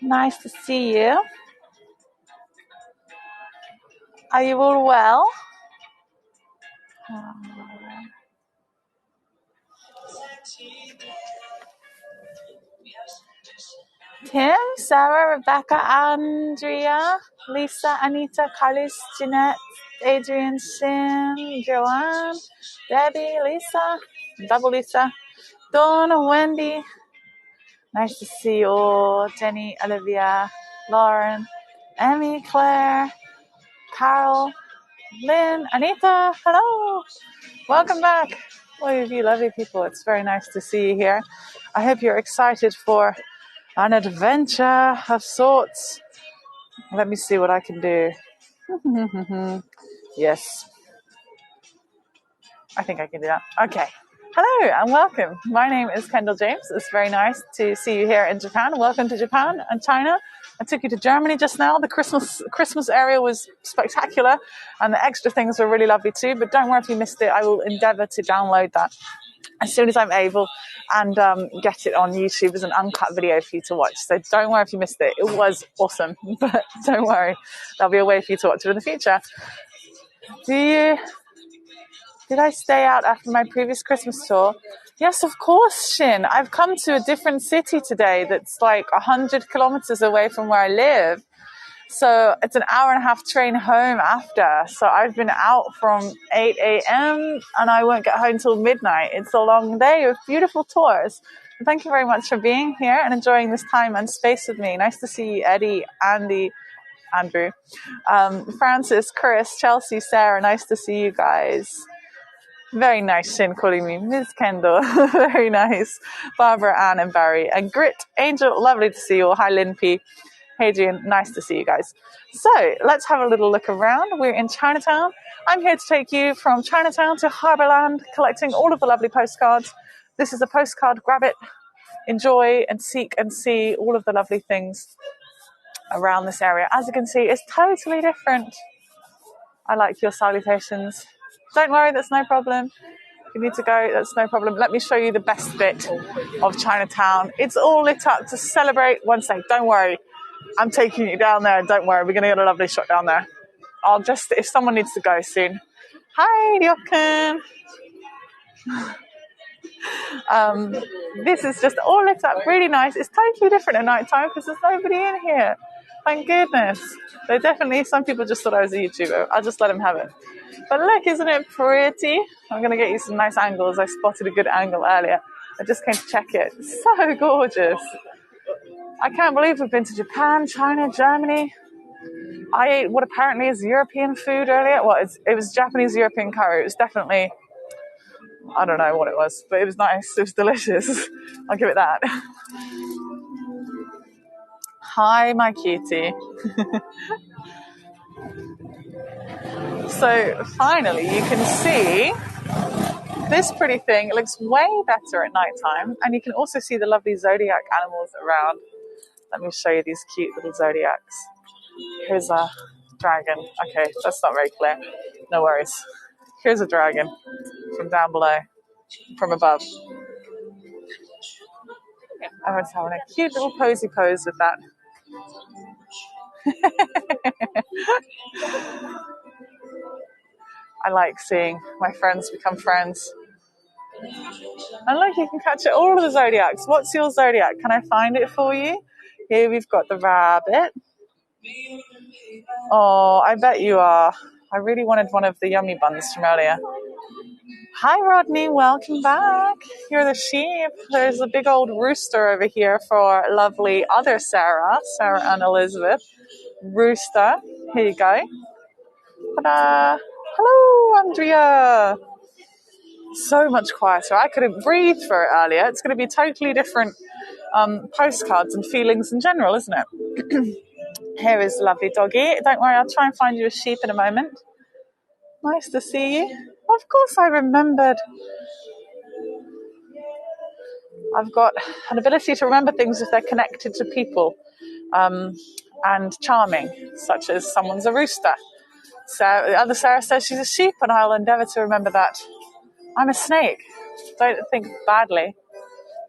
Nice to see you. Are you all well? Tim, Sarah, Rebecca, Andrea, Lisa, Anita, Carlos, Jeanette, Adrian, Shin, Joanne, Debbie, Lisa, double Lisa, Dawn, Wendy. Nice to see you all. Jenny, Olivia, Lauren, Emmy, Claire, Carol, Lynn, Anita, hello. Welcome back. All of you lovely people, it's very nice to see you here. I hope you're excited for an adventure of sorts. Let me see what I can do. Yes, I think I can do that. Okay. Hello and welcome. My name is Kendall James. It's very nice to see you here in Japan. Welcome to Japan and China. I took you to Germany just now. The Christmas area was spectacular and the extra things were really lovely too. But don't worry if you missed it. I will endeavour to download that as soon as I'm able and get it on YouTube as an uncut video for you to watch. So don't worry if you missed it. It was awesome, but don't worry. There'll be a way for you to watch it in the future. Did I stay out after my previous Christmas tour? Yes, of course, Shin. I've come to a different city today that's like 100 kilometers away from where I live. So it's an hour and a half train home after. So I've been out from 8 a.m. and I won't get home till midnight. It's a long day with beautiful tours. And thank you very much for being here and enjoying this time and space with me. Nice to see you, Eddie, Andy, Andrew, Francis, Chris, Chelsea, Sarah. Nice to see you guys. Very nice, Shin, calling me Ms. Kendall. Very nice. Barbara, Anne, and Barry. And Grit, Angel, lovely to see you all. Hi, Lynn P. Hadrian, nice to see you guys. So let's have a little look around. We're in Chinatown. I'm here to take you from Chinatown to Harbourland, collecting all of the lovely postcards. This is a postcard. Grab it, enjoy, and seek and see all of the lovely things around this area. As you can see, it's totally different. I like your salutations. Don't worry, that's no problem. If you need to go, that's no problem. Let me show you the best bit of Chinatown. It's all lit up to celebrate. One sec, don't worry. I'm taking you down there. Don't worry, we're going to get a lovely shot down there. If someone needs to go soon. Hi, Ryokan. This is just all lit up, really nice. It's totally different at night time because there's nobody in here. Thank goodness. Some people just thought I was a YouTuber. I'll just let them have it. But look, isn't it pretty? I'm going to get you some nice angles. I spotted a good angle earlier. I just came to check it. So gorgeous. I can't believe we've been to Japan, China, Germany. I ate what apparently is European food earlier. Well, it was Japanese European curry. It was definitely, I don't know what it was, but it was nice. It was delicious. I'll give it that. Hi, my cutie. So finally, you can see this pretty thing. It looks way better at nighttime, and you can also see the lovely zodiac animals around. Let me show you these cute little zodiacs. Here's a dragon. Okay, that's not very clear. No worries. Here's a dragon from down below, from above. Everyone's having a cute little posy pose with that. I like seeing my friends become friends. And look, you can catch it, all of the zodiacs. What's your zodiac? Can I find it for you? Here we've got the rabbit. Oh, I bet you are. I really wanted one of the yummy buns from earlier. Hi, Rodney. Welcome back. You're the sheep. There's a big old rooster over here for lovely other Sarah and Elizabeth. Rooster. Here you go. Ta-da. Hello, Andrea. So much quieter. I couldn't breathe for it earlier. It's going to be totally different postcards and feelings in general, isn't it? Here is the lovely doggy. Don't worry, I'll try and find you a sheep in a moment. Nice to see you. Of course I remembered. I've got an ability to remember things if they're connected to people and charming, such as someone's a rooster. So the other Sarah says she's a sheep, and I'll endeavour to remember that. I'm a snake. Don't think badly.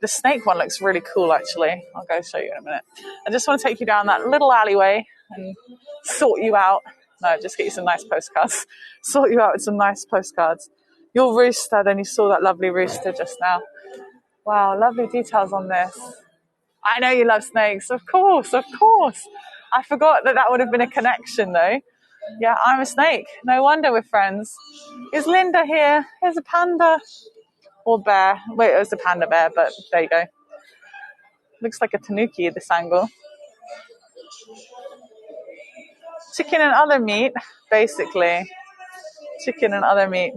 The snake one looks really cool, actually. I'll go show you in a minute. I just want to take you down that little alleyway and sort you out. No, just get you some nice postcards. Sort you out with some nice postcards. Your rooster, then you saw that lovely rooster just now. Wow, lovely details on this. I know you love snakes. Of course, of course. I forgot that would have been a connection, though. Yeah, I'm a snake. No wonder we're friends. Is Linda here? Here's a panda. Or bear. Wait, it was a panda bear, but there you go. Looks like a tanuki at this angle. Chicken and other meat, basically. Chicken and other meat.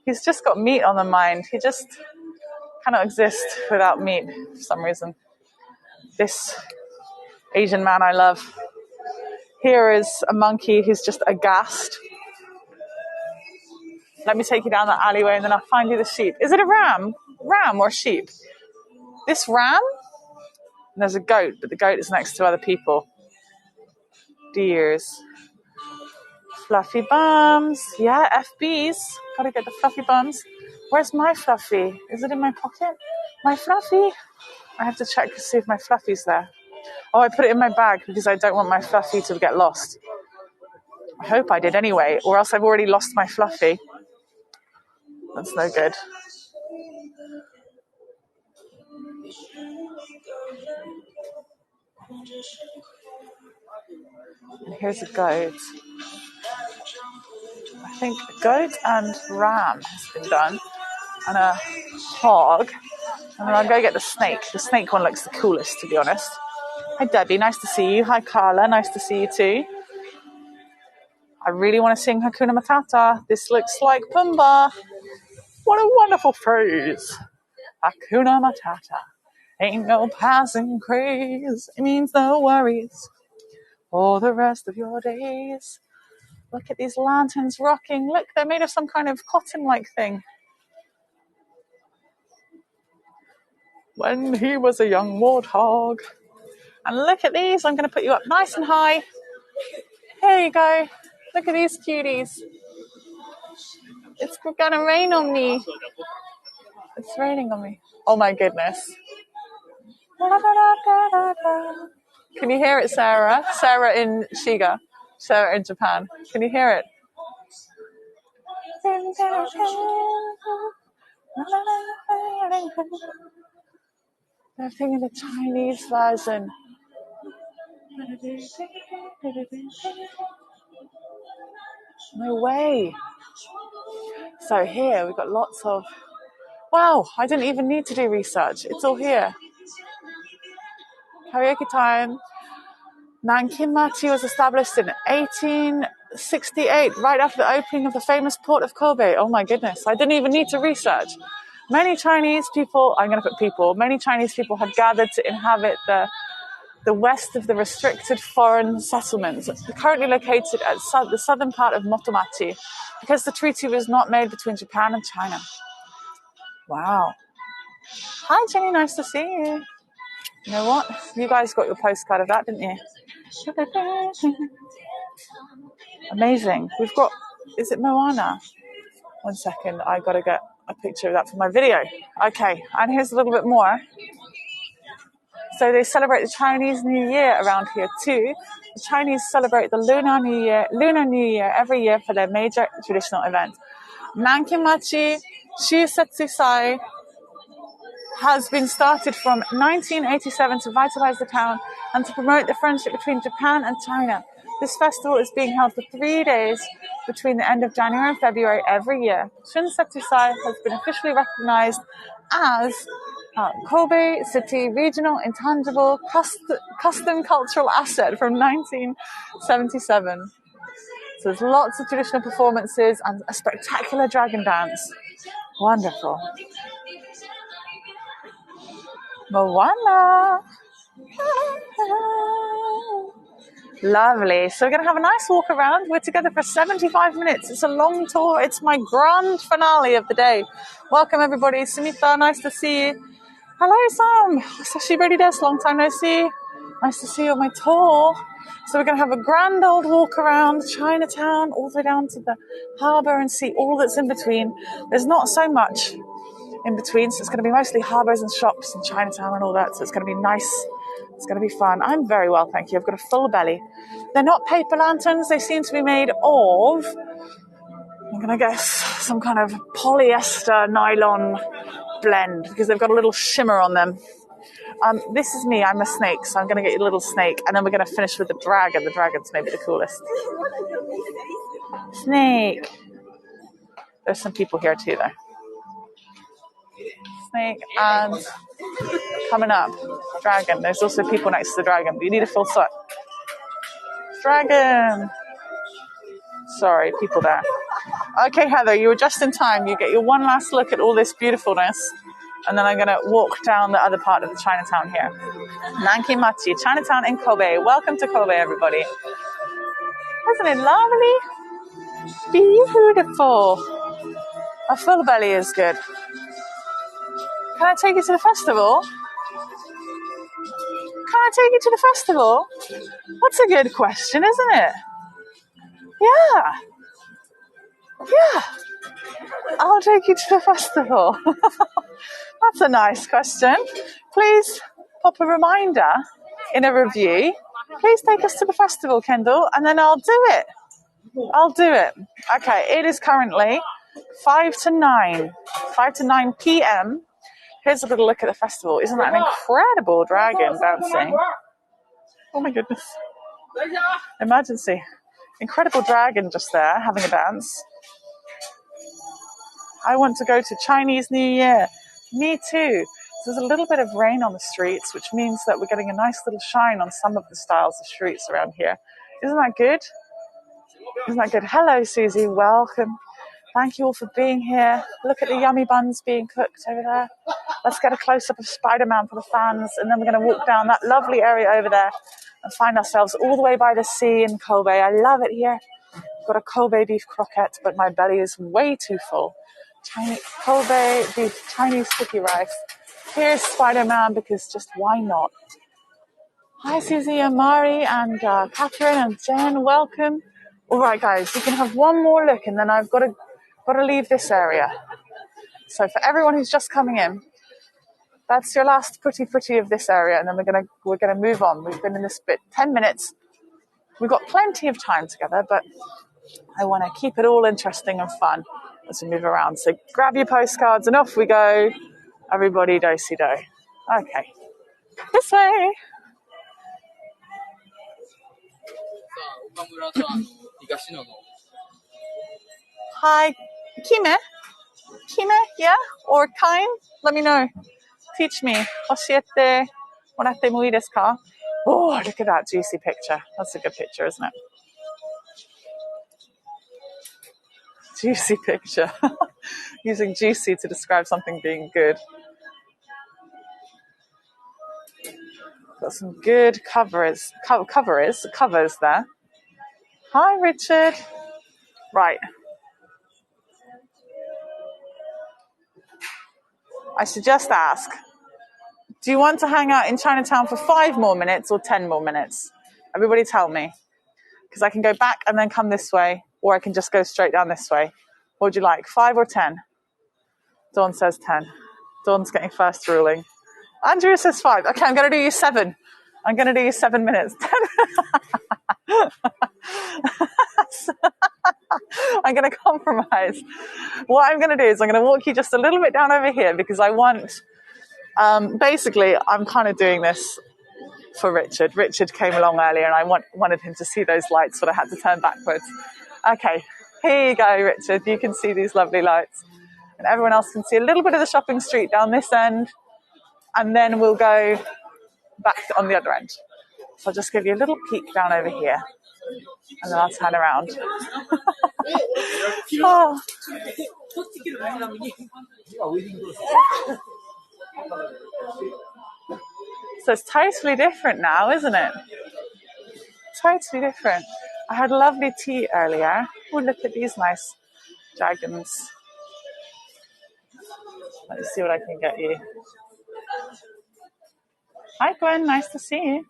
He's just got meat on the mind. He just cannot exist without meat for some reason. This Asian man I love. Here is a monkey who's just aghast. Let me take you down that alleyway and then I'll find you the sheep. Is it a ram? Ram or sheep? This ram? And there's a goat, but the goat is next to other people. Deers. Fluffy bums. Yeah, FBs. Gotta get the fluffy bums. Where's my fluffy? Is it in my pocket? My fluffy? I have to check to see if my fluffy's there. Oh, I put it in my bag because I don't want my fluffy to get lost. I hope I did anyway, or else I've already lost my fluffy. That's no good. And here's a goat. I think a goat and ram has been done. And a hog. And then I'll go get the snake. The snake one looks the coolest, to be honest. Hi, Debbie. Nice to see you. Hi, Carla. Nice to see you too. I really want to sing Hakuna Matata. This looks like Pumbaa. What a wonderful phrase. Hakuna Matata. Ain't no passing craze. It means no worries for the rest of your days. Look at these lanterns rocking. Look, they're made of some kind of cotton-like thing. When he was a young warthog. And look at these. I'm going to put you up nice and high. Here you go. Look at these cuties. It's going to rain on me. It's raining on me. Oh my goodness. Can you hear it, Sarah? Sarah in Shiga. Sarah in Japan. Can you hear it? They're thinking the Chinese version. No way. So here we've got lots of... Wow, I didn't even need to do research. It's all here. Karaoke time. Nankin Machi was established in 1868, right after the opening of the famous port of Kobe. Oh my goodness, I didn't even need to research. Many Chinese people, many Chinese people had gathered to inhabit the west of the restricted foreign settlements, currently located at the southern part of Motomachi, because the treaty was not made between Japan and China. Wow. Hi, Jenny, nice to see you. You know what? You guys got your postcard of that, didn't you? Amazing. We've got, is it Moana? 1 second, I got to get a picture of that for my video. Okay, and here's a little bit more. So they celebrate the Chinese New Year around here too. The Chinese celebrate the Lunar New Year every year for their major traditional event. Nankin-machi Shusetsu-sai has been started from 1987 to vitalize the town and to promote the friendship between Japan and China. This festival is being held for 3 days between the end of January and February every year. Shusetsu-sai has been officially recognized as Kobe City Regional Intangible Custom Cultural Asset from 1977. So there's lots of traditional performances and a spectacular dragon dance. Wonderful. Moana. Lovely. So we're going to have a nice walk around. We're together for 75 minutes. It's a long tour. It's my grand finale of the day. Welcome, everybody. Sumita, nice to see you. Hello, Sam. Sashibari desu. Long time no see. Nice to see you on my tour. So we're going to have a grand old walk around Chinatown, all the way down to the harbour and see all that's in between. There's not so much in between. So it's going to be mostly harbours and shops and Chinatown and all that. So it's going to be nice. It's going to be fun. I'm very well, thank you. I've got a full belly. They're not paper lanterns. They seem to be made of, I'm going to guess, some kind of polyester nylon blend because they've got a little shimmer on them. This is me. I'm a snake, so I'm going to get you a little snake, and then we're going to finish with the dragon. The dragon's maybe the coolest. Snake. There's some people here too, though. Snake and coming up, dragon. There's also people next to the dragon, but you need a full set. Dragon. Sorry, people there. Okay, Heather, you were just in time. You get your one last look at all this beautifulness, and then I'm going to walk down the other part of the Chinatown here. Nanki Machi, Chinatown in Kobe. Welcome to Kobe, everybody. Isn't it lovely? Beautiful. A full belly is good. Can I take you to the festival? Can I take you to the festival? That's a good question, isn't it? Yeah. Yeah. I'll take you to the festival. That's a nice question. Please pop a reminder in a review. Please take us to the festival, Kendall, and then I'll do it. I'll do it. Okay, it is currently 5 to 9 p.m. Here's a little look at the festival. Isn't that an incredible dragon bouncing? Oh my goodness. Emergency. Incredible dragon just there having a dance. I want to go to Chinese New Year. Me too. There's a little bit of rain on the streets, which means that we're getting a nice little shine on some of the styles of streets around here. Isn't that good? Isn't that good? Hello, Susie. Welcome. Thank you all for being here. Look at the yummy buns being cooked over there. Let's get a close-up of Spider-Man for the fans, and then we're going to walk down that lovely area over there and find ourselves all the way by the sea in Kobe. I love it here. I've got a Kobe beef croquette, but my belly is way too full. Kobe beef Chinese sticky rice. Here's Spider-Man, because just why not? Hi, Susie and Mari and Catherine and Jen. Welcome. All right, guys, you can have one more look, and then I've got to leave this area. So for everyone who's just coming in, that's your last pretty of this area, and then we're gonna move on. We've been in this bit 10 minutes. We've got plenty of time together, but I want to keep it all interesting and fun as we move around. So grab your postcards and off we go. Everybody do-si-do. Okay, this way. Hi, Kime? Kime, yeah? Or Kain? Let me know. Teach me. 教えてもらってもいいですか? Oh, look at that juicy picture. That's a good picture, isn't it? Juicy picture. Using juicy to describe something being good. Got some good covers there. Hi, Richard. Right. I should just ask, do you want to hang out in Chinatown for 5 more minutes or 10 more minutes? Everybody tell me. Because I can go back and then come this way, or I can just go straight down this way. What would you like, 5 or 10? Dawn says 10. Dawn's getting first ruling. Andrea says 5. Okay, I'm going to do you 7. I'm going to do you 7 minutes. I'm going to compromise. What I'm going to do is I'm going to walk you just a little bit down over here, because I want, basically, I'm kind of doing this for Richard. Richard came along earlier and I wanted him to see those lights, but I had to turn backwards. Okay, here you go, Richard. You can see these lovely lights. And everyone else can see a little bit of the shopping street down this end. And then we'll go back on the other end. So I'll just give you a little peek down over here. And then I'll turn around. Oh. So it's totally different now, isn't it? Totally different. I had lovely tea earlier. Oh, look at these nice dragons. Let's see what I can get you. Hi, Gwen. Nice to see you.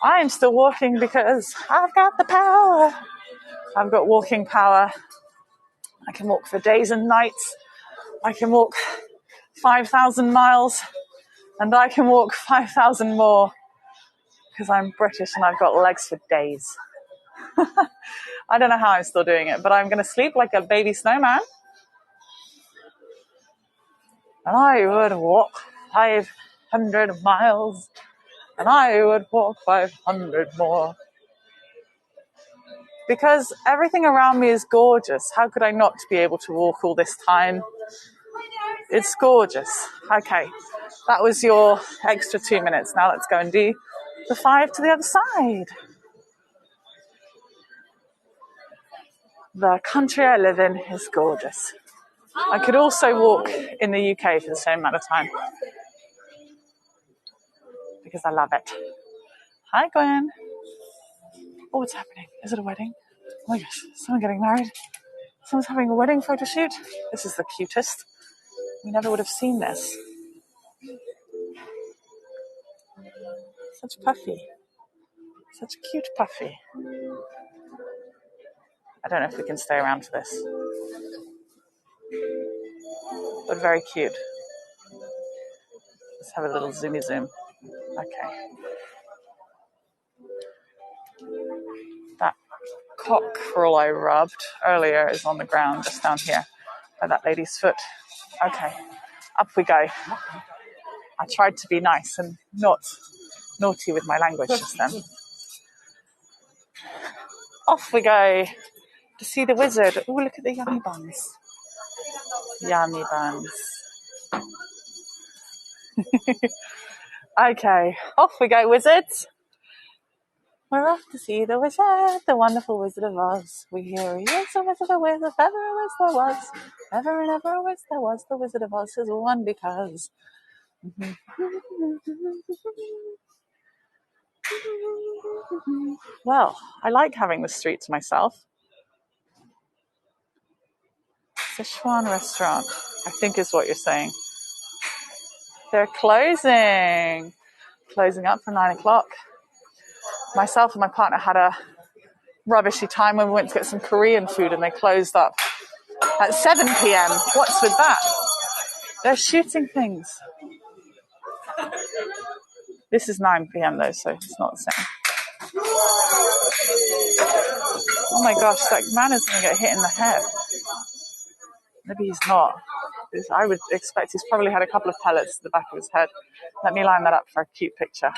I'm still walking because I've got the power. I've got walking power. I can walk for days and nights I can walk 5,000 miles and I can walk 5,000 more because I'm British and I've got legs for days. I don't know how I'm still doing it, but I'm going to sleep like a baby snowman. And I would walk 500 miles and I would walk 500 more. Because everything around me is gorgeous. How could I not be able to walk all this time? It's gorgeous. Okay, that was your extra 2 minutes. Now let's go and do the 5 to the other side. The country I live in is gorgeous. I could also walk in the UK for the same amount of time because I love it. Hi, Gwen. Oh, what's happening? Is it a wedding? Oh my gosh, someone getting married. Someone's having a wedding photo shoot. This is the cutest. We never would have seen this. Such puffy. Such a cute puffy. I don't know if we can stay around for this. But very cute. Let's have a little zoomy zoom. Okay. That cockerel I rubbed earlier is on the ground just down here by that lady's foot. Okay. Up we go. I tried to be nice and not naughty with my language just then. Off we go to see the wizard. Oh, look at the yummy buns. Yummy buns. Okay, off we go, wizards. We're off to see the wizard, the wonderful Wizard of Oz. We hear he is a wizard, a whiz, if ever a whiz there was. Ever and ever a whiz there was, the Wizard of Oz is one because. Well, I like having the street to myself. Sichuan restaurant, I think is what you're saying. They're closing up for 9 o'clock. Myself and my partner had a rubbishy time when we went to get some Korean food and they closed up at 7 p.m. What's with that? They're shooting things. This is 9 p.m. though, so it's not the same. Oh my gosh, that man is going to get hit in the head. Maybe he's not. I would expect he's probably had a couple of pellets to the back of his head. Let me line that up for a cute picture.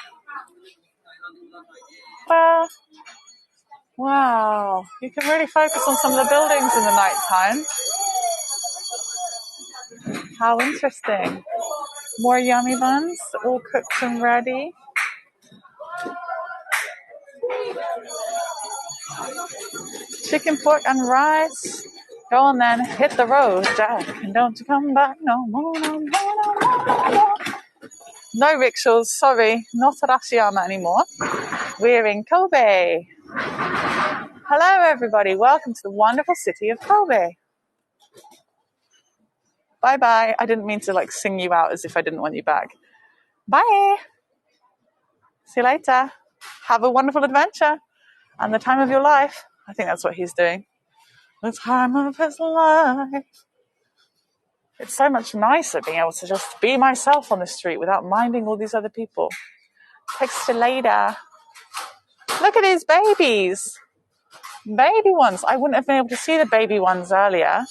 Wow, you can really focus on some of the buildings in the night time. How interesting. More yummy buns, all cooked and ready. Chicken, pork, and rice. Go on then, hit the road, Jack, and don't you come back no more, no more, no more, no more. No rickshaws, sorry, not Arashiyama anymore. We're in Kobe. Hello everybody, welcome to the wonderful city of Kobe. Bye-bye. I didn't mean to sing you out as if I didn't want you back. Bye. See you later. Have a wonderful adventure and the time of your life. I think that's what he's doing. The time of his life. It's so much nicer being able to just be myself on the street without minding all these other people. Text you later. Look at these babies. Baby ones. I wouldn't have been able to see the baby ones earlier.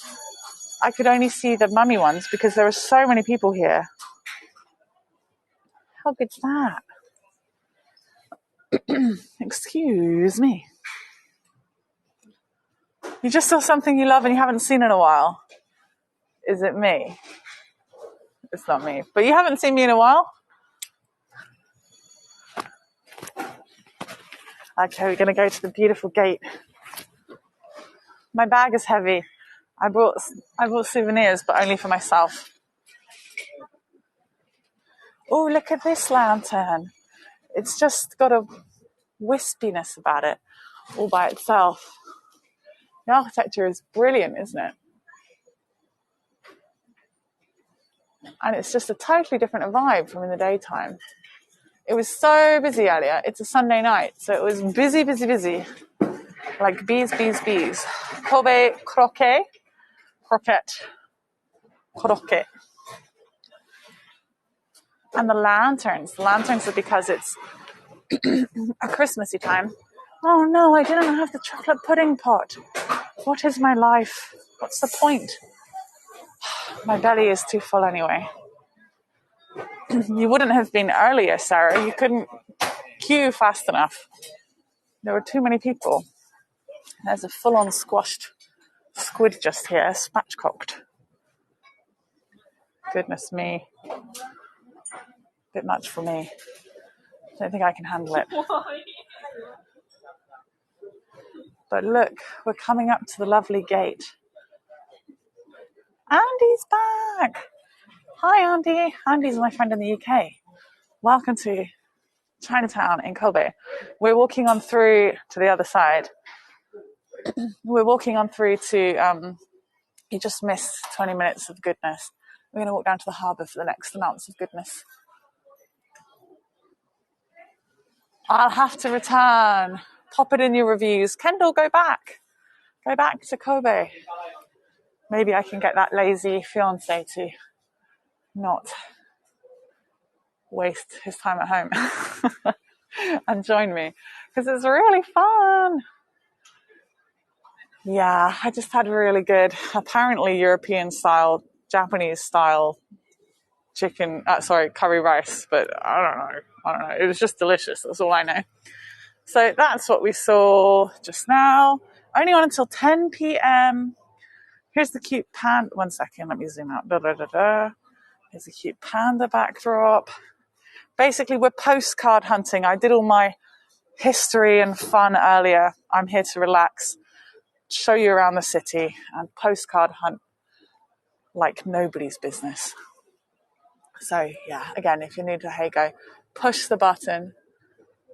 I could only see the mummy ones because there are so many people here. How good's that? Excuse me. You just saw something you love and you haven't seen in a while. Is it me? It's not me. But you haven't seen me in a while? Okay, we're going to go to the beautiful gate. My bag is heavy. I brought souvenirs, but only for myself. Oh, look at this lantern. It's just got a wispiness about it all by itself. The architecture is brilliant, isn't it? And it's just a totally different vibe from in the daytime. It was so busy earlier. It's a Sunday night, so it was busy, busy, busy. Like bees, bees, bees. Kobe croquette. korokke. And the lanterns are because it's a Christmassy time. Oh no, I didn't have the chocolate pudding pot. What is my life? What's the point? My belly is too full anyway. You wouldn't have been earlier, Sarah. You couldn't queue fast enough. There were too many people. There's a full-on squashed squid just here, spatchcocked. Goodness me. Bit much for me. Don't think I can handle it. But look, we're coming up to the lovely gate. Andy's back. Hi, Andy. Andy's my friend in the UK. Welcome to Chinatown in Kobe. We're walking on through to the other side. We're walking on through to, you just missed 20 minutes of goodness. We're going to walk down to the harbour for the next amounts of goodness. I'll have to return. Pop it in your reviews. Kendall, go back. Go back to Kobe. Maybe I can get that lazy fiance to not waste his time at home and join me, because it's really fun. Yeah, I just had really good, apparently European style, Japanese style curry rice, but I don't know. It was just delicious. That's all I know. So that's what we saw just now. Only on until 10 p.m. Here's the cute panda. One second, let me zoom out. Here's a cute panda backdrop. Basically, we're postcard hunting. I did all my history and fun earlier. I'm here to relax, show you around the city, and postcard hunt like nobody's business. So, yeah, again, if you're new to Heygo, push the button.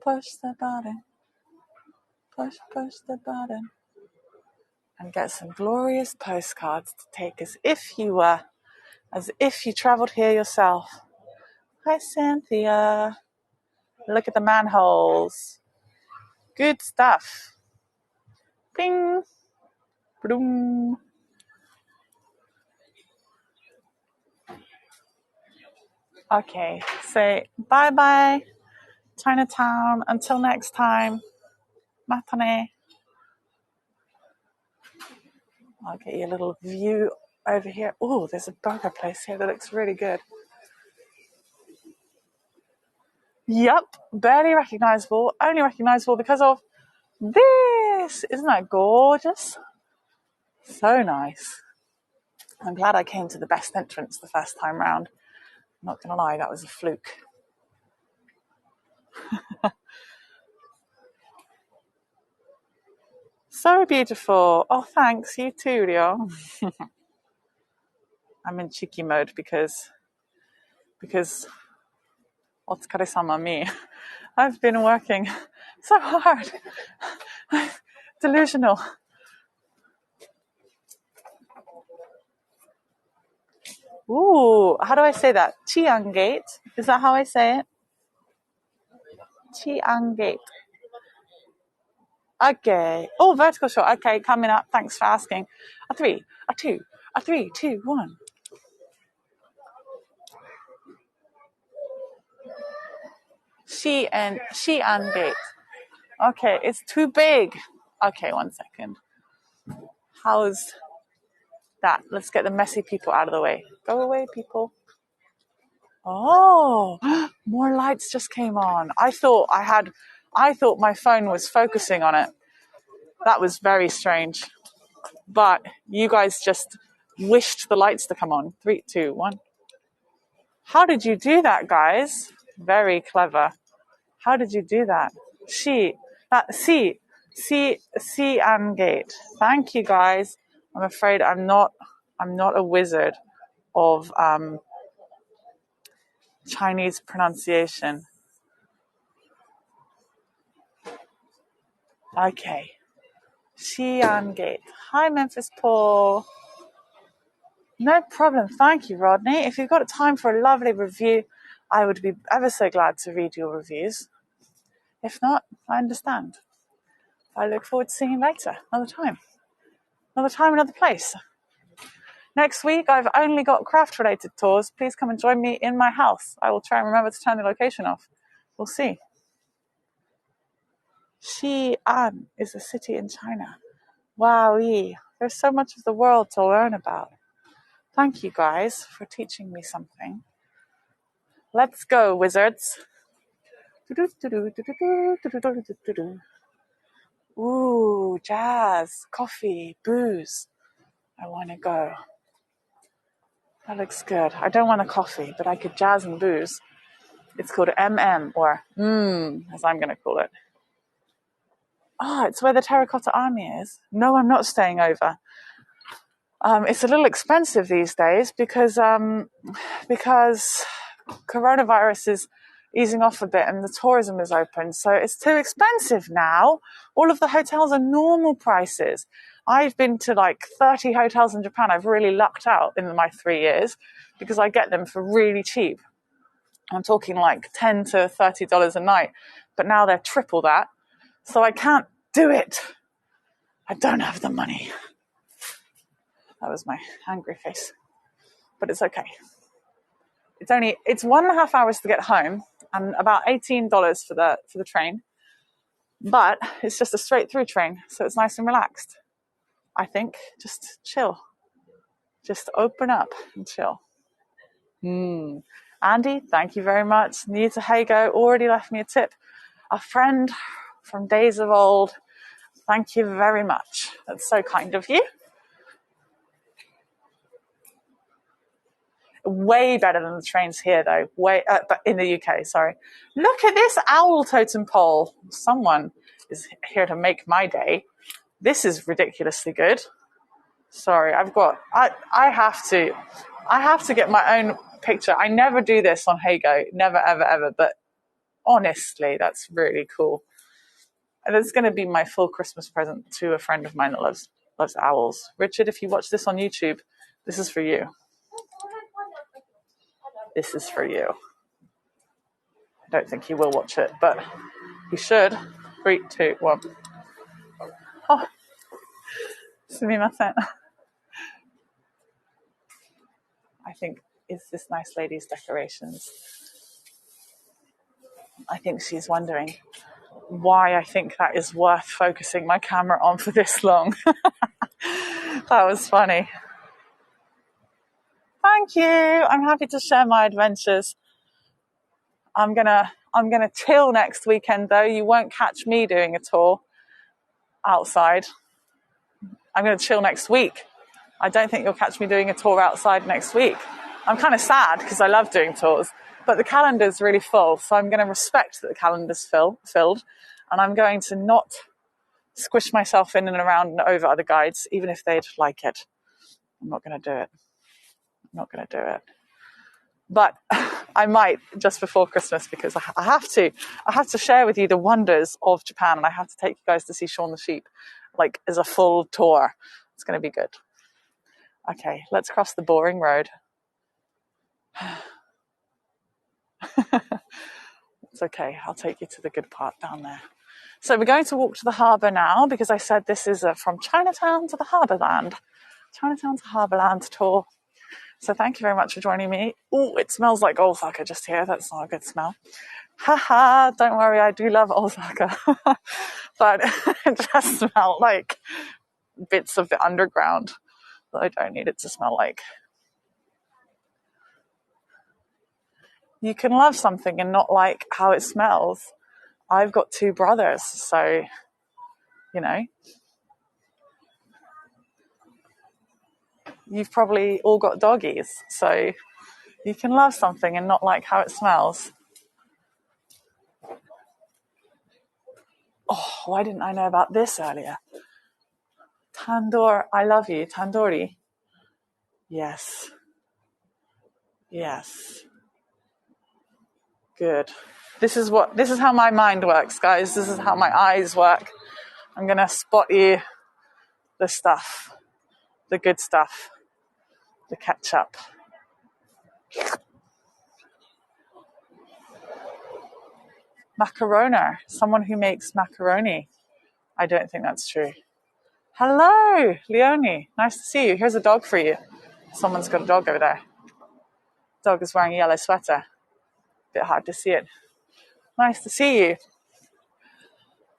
Push the button. Push the button. And get some glorious postcards to take as if you travelled here yourself. Hi, Cynthia. Look at the manholes. Good stuff. Bing. Boom. Okay, say bye-bye, Chinatown. Until next time. Matane. I'll get you a little view over here. Oh, there's a burger place here that looks really good. Yep, barely recognizable. Only recognizable because of this. Isn't that gorgeous? So nice. I'm glad I came to the best entrance the first time round. I'm not going to lie, that was a fluke. So beautiful. Oh, thanks. You too, Rio. I'm in cheeky mode because otsukare-sama me. I've been working so hard. I'm delusional. Ooh, how do I say that? Chiang Gate. Is that how I say it? Chiang Gate. Okay. Oh, vertical shot. Okay, coming up. Thanks for asking. A 3, a 2, a 3, 2, 1. Xi'an Gate. Okay, it's too big. Okay, 1 second. How's that? Let's get the messy people out of the way. Go away, people. Oh, more lights just came on. I thought my phone was focusing on it. That was very strange. But you guys just wished the lights to come on. 3, 2, 1. How did you do that, guys? Very clever. How did you do that? Xi'an Gate. Thank you, guys. I'm afraid I'm not a wizard of Chinese pronunciation. Okay. Xi'an Gate. Hi, Memphis Paul. No problem. Thank you, Rodney. If you've got time for a lovely review, I would be ever so glad to read your reviews. If not, I understand. I look forward to seeing you later. Another time, another place. Next week, I've only got craft-related tours. Please come and join me in my house. I will try and remember to turn the location off. We'll see. Xi'an is a city in China. Wowee. There's so much of the world to learn about. Thank you guys for teaching me something. Let's go, wizards. Ooh, jazz, coffee, booze. I want to go. That looks good. I don't want a coffee, but I could jazz and booze. It's called MM, or as I'm going to call it. Oh, it's where the Terracotta Army is. No, I'm not staying over. It's a little expensive these days because coronavirus is easing off a bit and the tourism is open. So it's too expensive now. All of the hotels are normal prices. I've been to like 30 hotels in Japan. I've really lucked out in my 3 years because I get them for really cheap. I'm talking like $10 to $30 a night, but now they're triple that. So I can't do it. I don't have the money. That was my angry face, but it's okay. It's 1.5 hours to get home and about $18 for the train, but it's just a straight through train. So it's nice and relaxed. I think just chill, just open up and chill. Andy, thank you very much. New to Heygo, already left me a tip. A friend from days of old. Thank you very much. That's so kind of you. Way better than the trains here, though. But in the UK, sorry. Look at this owl totem pole. Someone is here to make my day. This is ridiculously good. Sorry, I have to get my own picture. I never do this on Heygo, never, ever, ever. But honestly, that's really cool. And it's going to be my full Christmas present to a friend of mine that loves owls. Richard, if you watch this on YouTube, this is for you. This is for you. I don't think he will watch it, but he should. 3, 2, 1. Oh, sumimasen. I think it's this nice lady's decorations. I think she's wondering why I think that is worth focusing my camera on for this long. That was funny. Thank you. I'm happy to share my adventures. I'm gonna chill next weekend though. You won't catch me doing a tour outside. I'm gonna chill next week. I don't think you'll catch me doing a tour outside next week. I'm kind of sad because I love doing tours, but the calendar's really full, so I'm going to respect that the calendar's filled, and I'm going to not squish myself in and around and over other guides, even if they'd like it. I'm not going to do it. I'm not going to do it. But I might just before Christmas because I have to. I have to share with you the wonders of Japan, and I have to take you guys to see Shaun the Sheep, like as a full tour. It's going to be good. Okay, let's cross the boring road. It's okay, I'll take you to the good part down there. So we're going to walk to the harbour now because I said this is from Chinatown to the Harbourland. Chinatown to Harbourland tour. So thank you very much for joining me. Oh, it smells like Osaka just here. That's not a good smell. Haha, don't worry, I do love Osaka. But it just smelled like bits of the underground that I don't need it to smell like. You can love something and not like how it smells. I've got 2 brothers, so, you know. You've probably all got doggies, so you can love something and not like how it smells. Oh, why didn't I know about this earlier? Tandoor, I love you. Tandoori. Yes. Yes. Good. This is how my mind works, guys. This is how my eyes work. I'm going to spot you the stuff, the good stuff, the ketchup. Macarona, someone who makes macaroni. I don't think that's true. Hello, Leonie. Nice to see you. Here's a dog for you. Someone's got a dog over there. Dog is wearing a yellow sweater. Bit hard to see it. Nice to see you.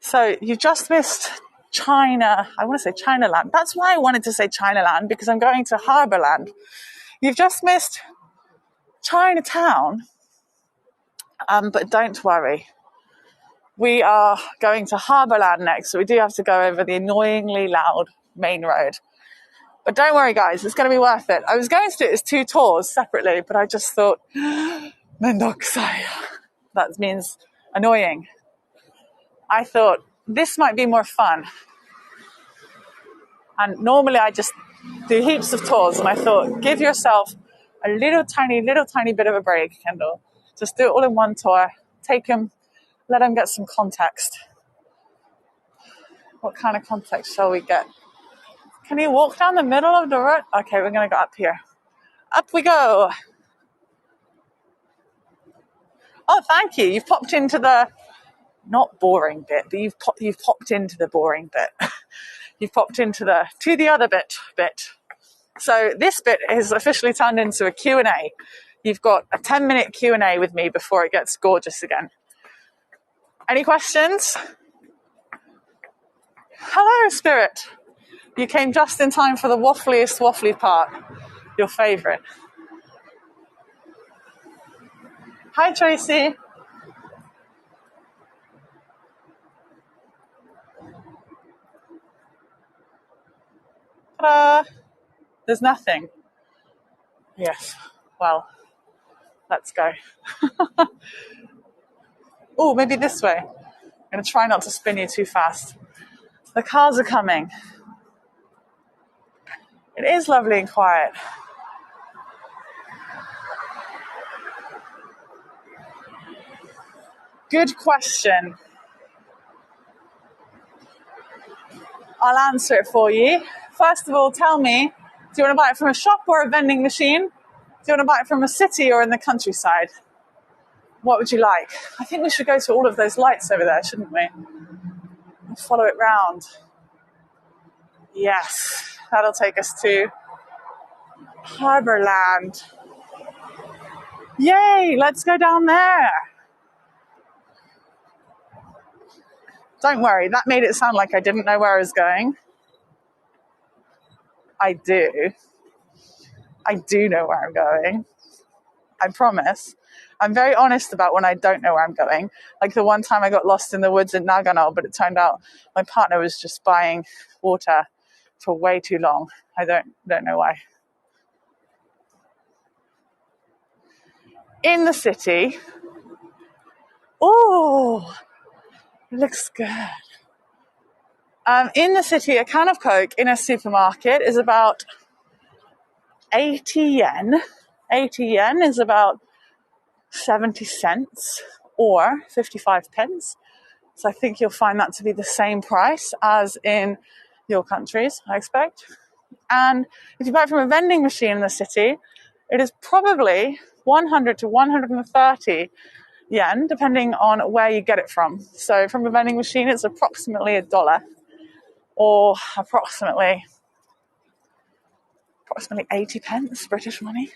So you just missed China. I want to say Chinaland. That's why I wanted to say Chinaland, because I'm going to Harbourland. You've just missed Chinatown. But don't worry. We are going to Harbourland next, so we do have to go over the annoyingly loud main road. But don't worry, guys, it's going to be worth it. I was going to do it as 2 tours separately, but I just thought, mendokusai. That means annoying. I thought this might be more fun. And normally I just do heaps of tours, and I thought, give yourself a little tiny bit of a break, Kendall. Just do it all in one tour. Take them, let them get some context. What kind of context shall we get? Can you walk down the middle of the road? Okay, we're going to go up here. Up we go. Oh, thank you. You've popped into the not boring bit, but you've popped into the boring bit. You've popped into the other bit. So this bit is officially turned into a Q&A. You've got a 10-minute Q&A with me before it gets gorgeous again. Any questions? Hello, Spirit. You came just in time for the waffliest waffly part. Your favourite. Hi, Tracy. Ta-da! There's nothing. Yes. Well, let's go. Oh, maybe this way. I'm going to try not to spin you too fast. The cars are coming. It is lovely and quiet. Good question. I'll answer it for you. First of all, tell me, do you want to buy it from a shop or a vending machine? Do you want to buy it from a city or in the countryside? What would you like? I think we should go to all of those lights over there, shouldn't we? And follow it round. Yes, that'll take us to Harbourland. Yay, let's go down there. Don't worry, that made it sound like I didn't know where I was going. I do. I do know where I'm going. I promise. I'm very honest about when I don't know where I'm going. Like the one time I got lost in the woods in Nagano, but it turned out my partner was just buying water for way too long. I don't know why. In the city. Oh, it looks good. In the city, a can of Coke in a supermarket is about 80 yen. 80 yen is about 70 cents or 55 pence. So I think you'll find that to be the same price as in your countries, I expect. And if you buy it from a vending machine in the city, it is probably 100 to 130 yen, depending on where you get it from. So from a vending machine, it's approximately $1 or approximately 80 pence British money.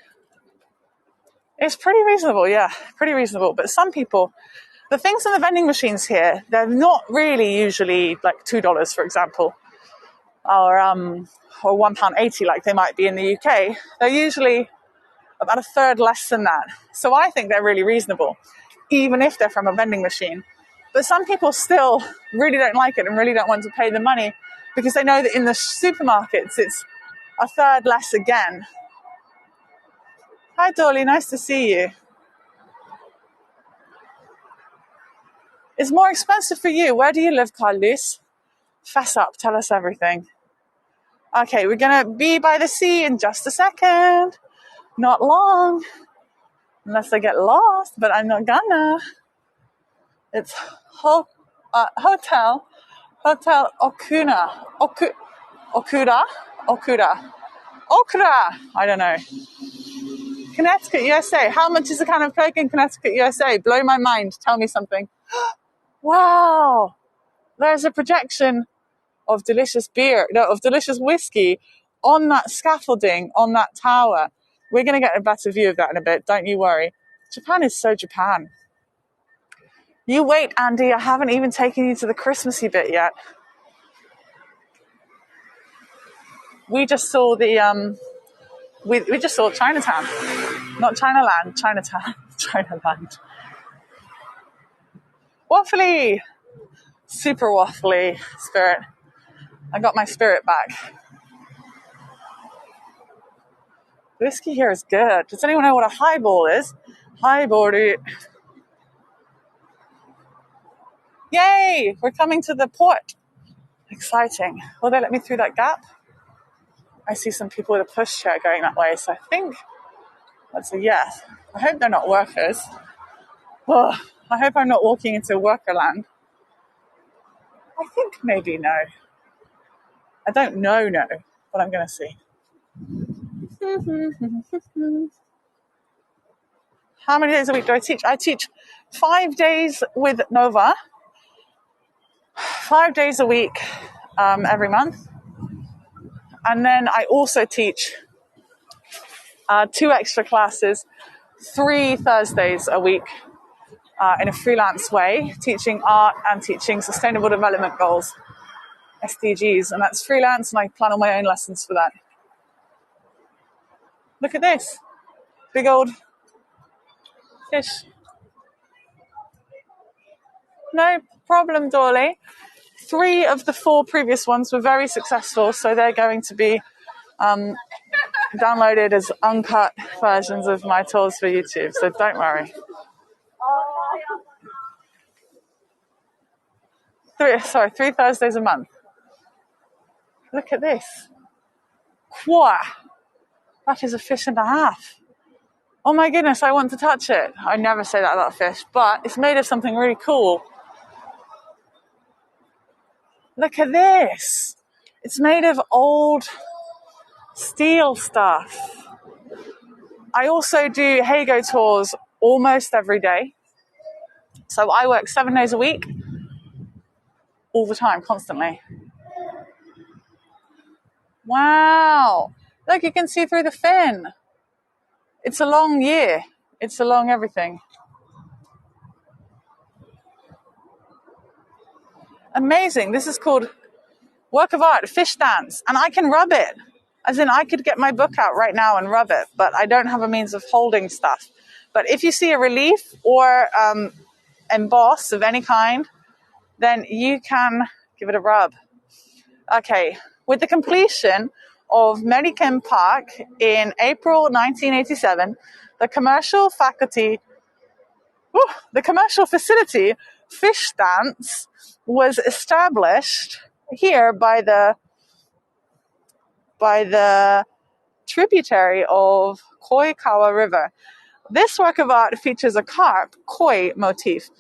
It's pretty reasonable, yeah, pretty reasonable. But some people, the things in the vending machines here, they're not really usually like $2, for example, or £1.80 like they might be in the UK. They're usually about a third less than that. So I think they're really reasonable, even if they're from a vending machine. But some people still really don't like it and really don't want to pay the money because they know that in the supermarkets it's a third less again. Hi, Dolly. Nice to see you. It's more expensive for you. Where do you live, Carlos? Fess up. Tell us everything. Okay, we're going to be by the sea in just a second. Not long. Unless I get lost, but I'm not gonna. It's Hotel Okuda. I don't know. Connecticut, USA. How much is a can of Coke in Connecticut, USA? Blow my mind. Tell me something. Wow. There's a projection of delicious whiskey on that scaffolding, on that tower. We're going to get a better view of that in a bit, don't you worry. Japan is so Japan. You wait, Andy, I haven't even taken you to the Christmassy bit yet. We just saw we just saw Chinatown. Not Chinaland, Chinatown. Chinaland. Waffly! Super waffly spirit. I got my spirit back. Whiskey here is good. Does anyone know what a highball is? Highball. Yay! We're coming to the port. Exciting. Will they let me through that gap? I see some people with a pushchair going that way, so I think that's a yes. I hope they're not workers. Oh, I hope I'm not walking into worker land. I think maybe no. I don't know, but I'm going to see. How many days a week do I teach? I teach 5 days with Nova. 5 days a week every month. And then I also teach 2 extra classes, 3 Thursdays a week in a freelance way, teaching art and teaching sustainable development goals, SDGs. And that's freelance, and I plan on my own lessons for that. Look at this. Big old fish. No problem, Dolly. 3 of the 4 previous ones were very successful, so they're going to be downloaded as uncut versions of my tours for YouTube, so don't worry. 3 Thursdays a month. Look at this. Quah! That is a fish and a half. Oh my goodness, I want to touch it. I never say that about fish, but it's made of something really cool. Look at this. It's made of old steel stuff. I also do Heygo tours almost every day. So I work 7 days a week, all the time, constantly. Wow. Look, you can see through the fin. It's a long year. It's a long everything. Amazing. This is called work of art, fish dance. And I can rub it. As in, I could get my book out right now and rub it, but I don't have a means of holding stuff. But if you see a relief or emboss of any kind, then you can give it a rub. Okay, with the completion of Medican Park in April 1987, the commercial facility Fish Dance was established here by the tributary of Koikawa River. This work of art features a carp, koi motif,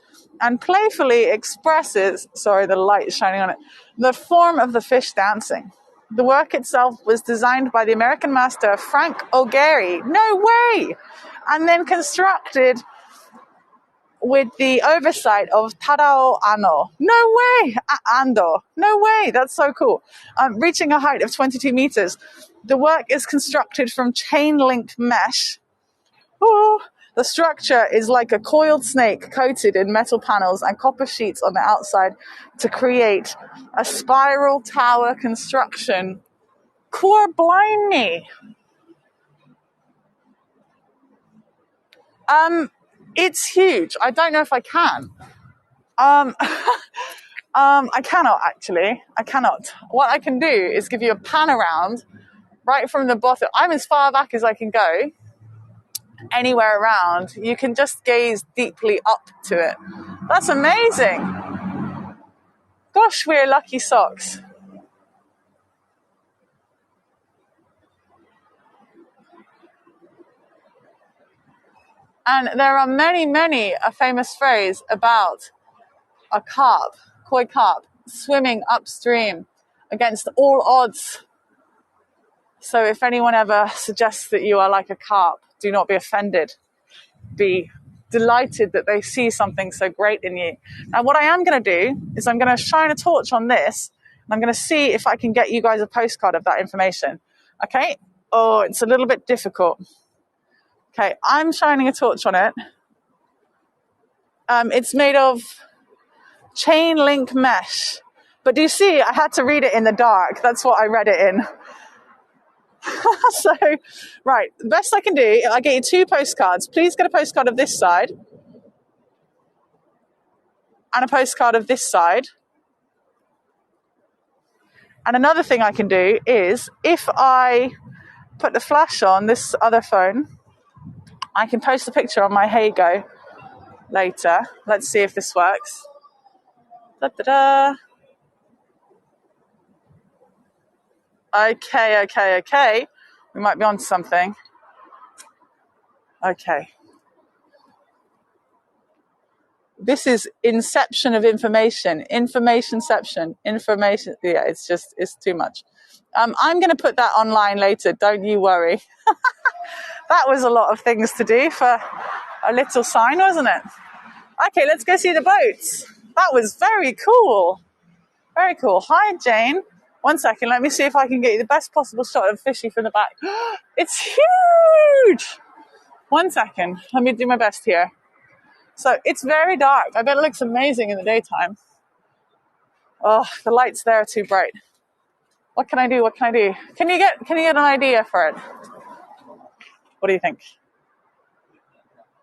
and playfully expresses, the light is shining on it, the form of the fish dancing. The work itself was designed by the American master Frank O'Gary. No way! And then constructed with the oversight of Tadao Ano. No way! Ando. No way! That's so cool. Reaching a height of 22 meters. The work is constructed from chain link mesh. Ooh. The structure is like a coiled snake coated in metal panels and copper sheets on the outside to create a spiral tower construction. Core blind me. It's huge. I don't know if I can. I cannot actually. I cannot. What I can do is give you a pan around right from the bottom. I'm as far back as I can go. Anywhere around, you can just gaze deeply up to it. That's amazing. Gosh, we're lucky socks. And there are many a famous phrase about a carp, koi carp, swimming upstream against all odds. So if anyone ever suggests that you are like a carp, do not be offended. Be delighted that they see something so great in you. Now, what I am going to do is I'm going to shine a torch on this, and I'm going to see if I can get you guys a postcard of that information. Okay. Oh, it's a little bit difficult. Okay, I'm shining a torch on it. It's made of chain link mesh. But do you see, I had to read it in the dark. That's what I read it in. So, right, the best I can do, I get you 2 postcards. Please get a postcard of this side and a postcard of this side. And another thing I can do is, if I put the flash on this other phone, I can post a picture on my Heygo later. Let's see if this works. Da-da-da. Okay. We might be onto something. Okay. This is inception of information. Informationception. Information. Yeah, it's too much. I'm going to put that online later. Don't you worry. That was a lot of things to do for a little sign, wasn't it? Okay, let's go see the boats. That was very cool. Very cool. Hi, Jane. 1 second. Let me see if I can get you the best possible shot of Fishy from the back. It's huge. 1 second. Let me do my best here. So it's very dark. I bet it looks amazing in the daytime. Oh, the lights there are too bright. What can I do? Can you get an idea for it? What do you think?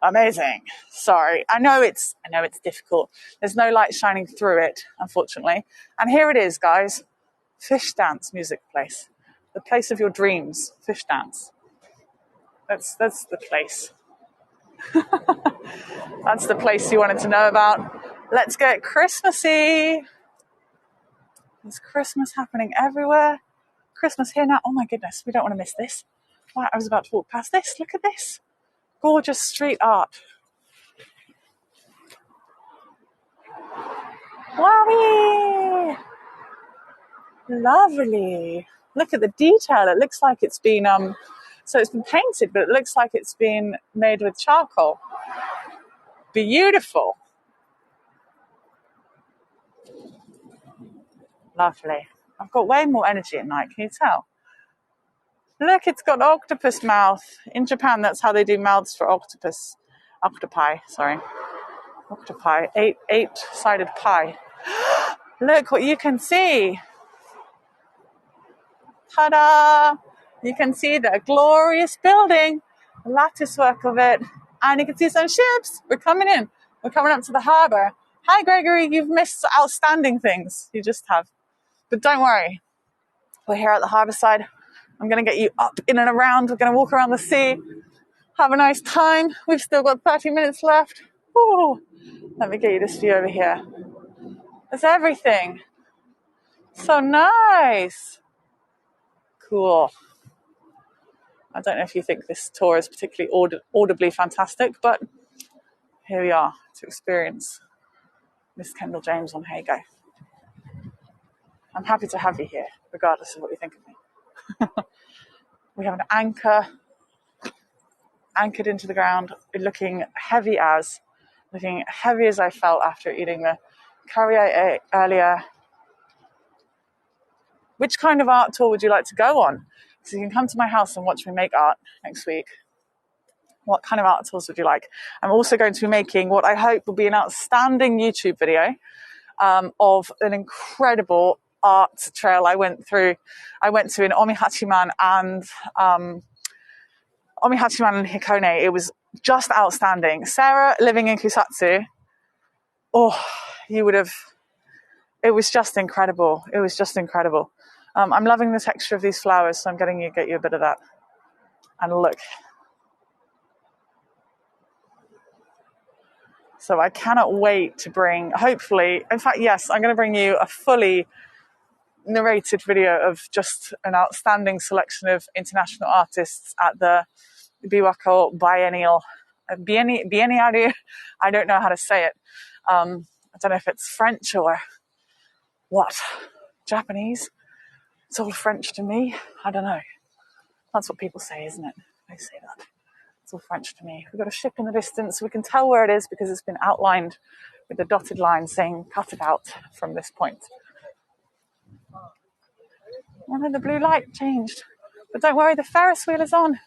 Amazing. Sorry. I know it's difficult. There's no light shining through it, unfortunately. And here it is, guys. Fish Dance Music Place. The place of your dreams. Fish Dance. That's the place. That's the place you wanted to know about. Let's get Christmassy. There's Christmas happening everywhere. Christmas here now. Oh my goodness, we don't want to miss this. Right, I was about to walk past this. Look at this. Gorgeous street art. Wowie! Lovely. Look at the detail. It looks like it's been so it's been painted, but it looks like it's been made with charcoal. Beautiful. Lovely. I've got way more energy at night, can you tell? Look, it's got octopus mouth. In Japan, that's how they do mouths for octopus. Octopi. 8-sided pie. Look what you can see. Ta-da! You can see the glorious building, the lattice work of it, and you can see some ships. We're coming in. We're coming up to the harbour. Hi, Gregory. You've missed outstanding things. You just have. But don't worry. We're here at the harbour side. I'm going to get you up, in and around. We're going to walk around the sea, have a nice time. We've still got 30 minutes left. Ooh. Let me get you this view over here. There's everything. So nice. Cool. I don't know if you think this tour is particularly audibly fantastic, but here we are to experience Miss Kendall James on Heygo. I'm happy to have you here, regardless of what you think of me. We have an anchor anchored into the ground, looking heavy as I felt after eating the curry I ate earlier. Which kind of art tour would you like to go on? So you can come to my house and watch me make art next week. What kind of art tours would you like? I'm also going to be making what I hope will be an outstanding YouTube video of an incredible art trail I went to in Omihachiman and Hikone. It was just outstanding. Sarah, living in Kusatsu, it was just incredible. I'm loving the texture of these flowers, so I'm get you a bit of that. And look. So I cannot wait to bring, hopefully, in fact, yes, I'm going to bring you a fully narrated video of just an outstanding selection of international artists at the Biwako Biennial. Biennial, I don't know how to say it. I don't know if it's French or what? Japanese? It's all French to me. I don't know. That's what people say, isn't it? They say that. It's all French to me. We've got a ship in the distance. We can tell where it is because it's been outlined with the dotted line saying, cut it out from this point. Oh no, the blue light changed. But don't worry, the Ferris wheel is on.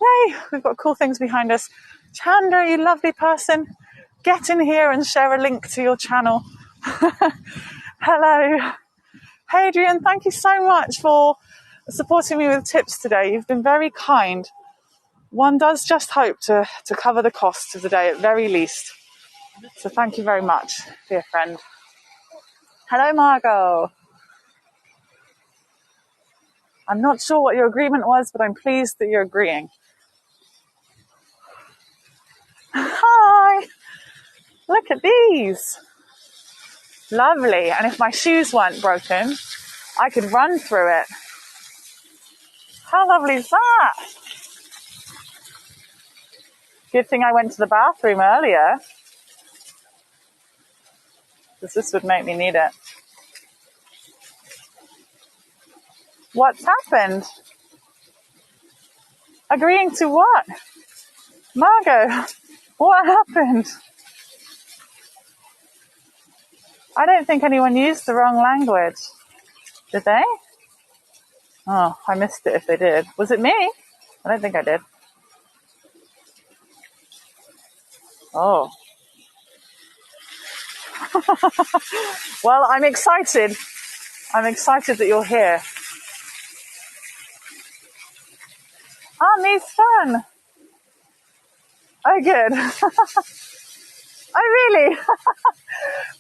Yay, we've got cool things behind us. Chandra, you lovely person, get in here and share a link to your channel. Hello. Hadrian, thank you so much for supporting me with tips today. You've been very kind. One does just hope to cover the costs of the day at very least. So thank you very much, dear friend. Hello, Margot. I'm not sure what your agreement was, but I'm pleased that you're agreeing. Hi. Look at these. Lovely. And if my shoes weren't broken, I could run through it. How lovely is that? Good thing I went to the bathroom earlier, because this would make me need it. What's happened? Agreeing to what? Margot, what happened? I don't think anyone used the wrong language. Did they? Oh, I missed it if they did. Was it me? I don't think I did. Oh. Well, I'm excited. I'm excited that you're here. Me's fun. Oh, good. Oh, really?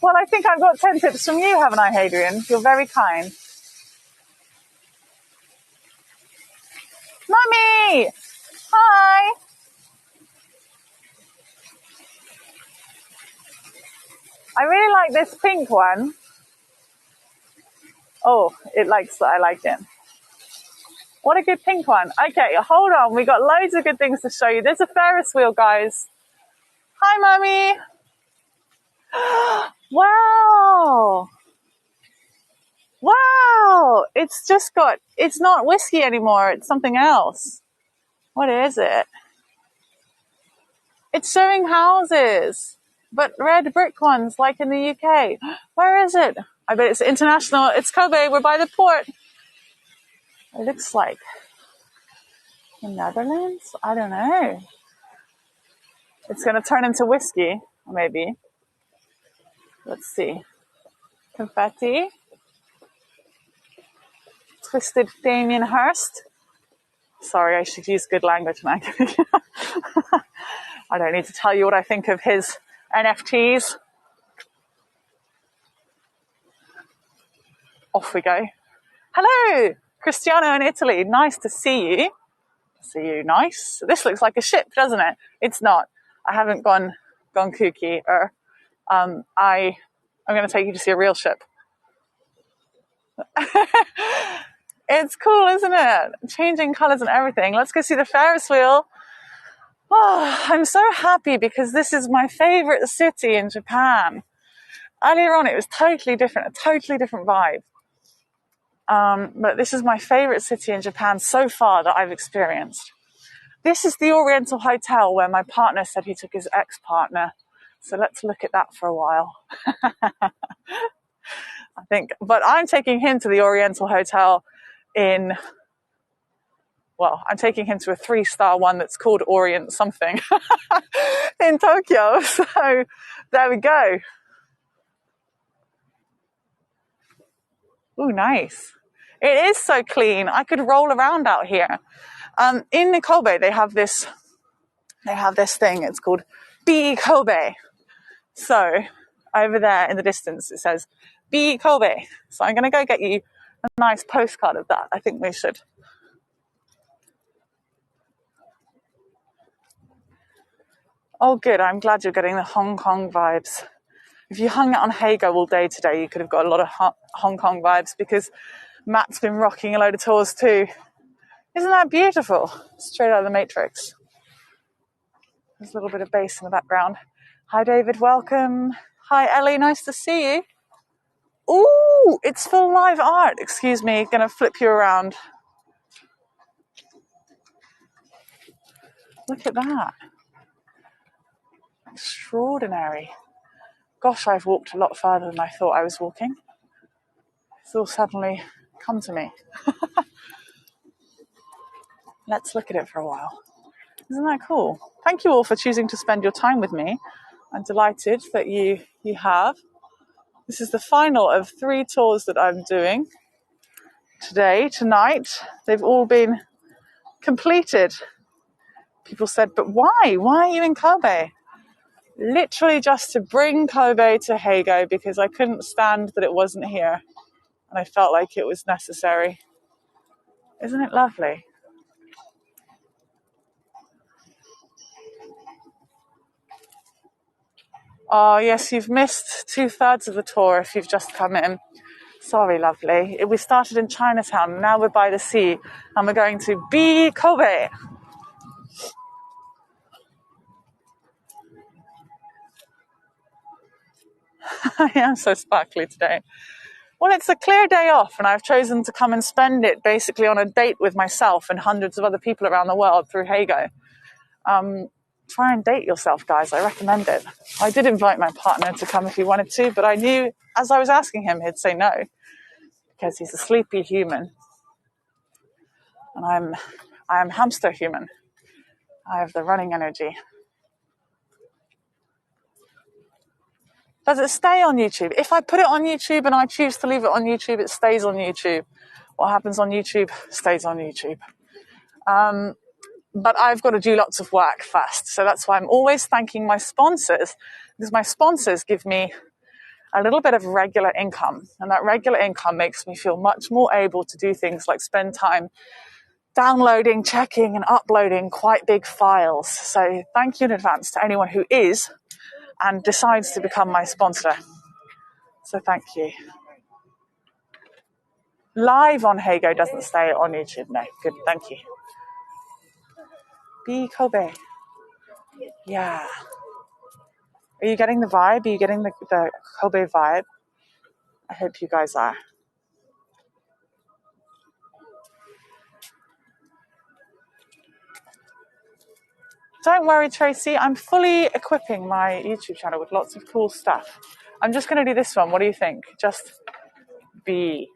Well, I think I've got 10 tips from you, haven't I, Hadrian? You're very kind. Mummy! Hi! I really like this pink one. Oh, it likes that I like it. What a good pink one. Okay, hold on. We got loads of good things to show you. There's a Ferris wheel, guys. Hi, Mummy. Wow. Wow. It's not whiskey anymore. It's something else. What is it? It's showing houses, but red brick ones like in the UK. Where is it? I bet it's international. It's Kobe. We're by the port. It looks like the Netherlands. I don't know. It's going to turn into whiskey, maybe. Let's see. Confetti. Twisted Damien Hirst. Sorry, I should use good language, Maggie. I don't need to tell you what I think of his NFTs. Off we go. Hello, Cristiano in Italy. Nice to see you. See you, nice. This looks like a ship, doesn't it? It's not. I haven't gone kooky. I'm going to take you to see a real ship. It's cool, isn't it? Changing colors and everything. Let's go see the Ferris wheel. Oh, I'm so happy because this is my favorite city in Japan. Earlier on, it was totally different, a totally different vibe. But this is my favorite city in Japan so far that I've experienced. This is the Oriental Hotel where my partner said he took his ex-partner. So let's look at that for a while. I think, but I'm taking him to the Oriental Hotel I'm taking him to a 3-star one that's called Orient something in Tokyo. So there we go. Ooh, nice. It is so clean. I could roll around out here. In Kobe, they have this thing. It's called Be Kobe. So over there in the distance, it says Be Kobe. So I'm going to go get you a nice postcard of that. I think we should. Oh, good. I'm glad you're getting the Hong Kong vibes. If you hung out on Heygo all day today, you could have got a lot of Hong Kong vibes because Matt's been rocking a load of tours too. Isn't that beautiful? Straight out of the Matrix. There's a little bit of bass in the background. Hi, David. Welcome. Hi, Ellie. Nice to see you. Ooh, it's full live art. Excuse me. Going to flip you around. Look at that. Extraordinary. Gosh, I've walked a lot further than I thought I was walking. It's all suddenly come to me. Let's look at it for a while. Isn't that cool? Thank you all for choosing to spend your time with me. I'm delighted that you have. This is the final of 3 tours that I'm doing tonight. They've all been completed. People said, but why? Why are you in Kobe? Literally just to bring Kobe to Heygo because I couldn't stand that it wasn't here. And I felt like it was necessary. Isn't it lovely? Oh, yes, you've missed 2/3 of the tour if you've just come in. Sorry, lovely. We started in Chinatown. Now we're by the sea. And we're going to be Kobe. I am so sparkly today. Well, it's a clear day off, and I've chosen to come and spend it basically on a date with myself and hundreds of other people around the world through Heygo. Try and date yourself, guys. I recommend it. I did invite my partner to come if he wanted to, but I knew as I was asking him, he'd say no because he's a sleepy human, and I am hamster human. I have the running energy. Does it stay on YouTube? If I put it on YouTube and I choose to leave it on YouTube, it stays on YouTube. What happens on YouTube stays on YouTube. But I've got to do lots of work first. So that's why I'm always thanking my sponsors, because my sponsors give me a little bit of regular income. And that regular income makes me feel much more able to do things like spend time downloading, checking, and uploading quite big files. So thank you in advance to anyone who is and decides to become my sponsor. So thank you. Live on Heygo doesn't stay on YouTube. No, good, thank you. Be Kobe. Yeah. Are you getting the vibe? Are you getting the Kobe vibe? I hope you guys are. Don't worry, Tracy. I'm fully equipping my YouTube channel with lots of cool stuff. I'm just going to do this one. What do you think? Just be.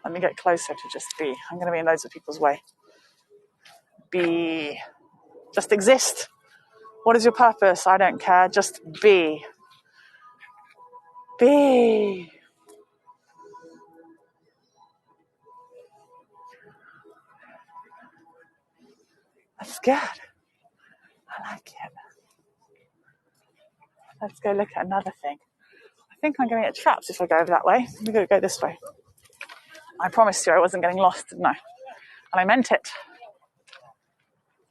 Let me get closer to just be. I'm going to be in loads of people's way. Be. Just exist. What is your purpose? I don't care. Just be. Be. That's good. I like it. Let's go look at another thing. I think I'm going to get trapped if I go over that way. We're going to go this way. I promised you I wasn't getting lost, didn't I? And I meant it.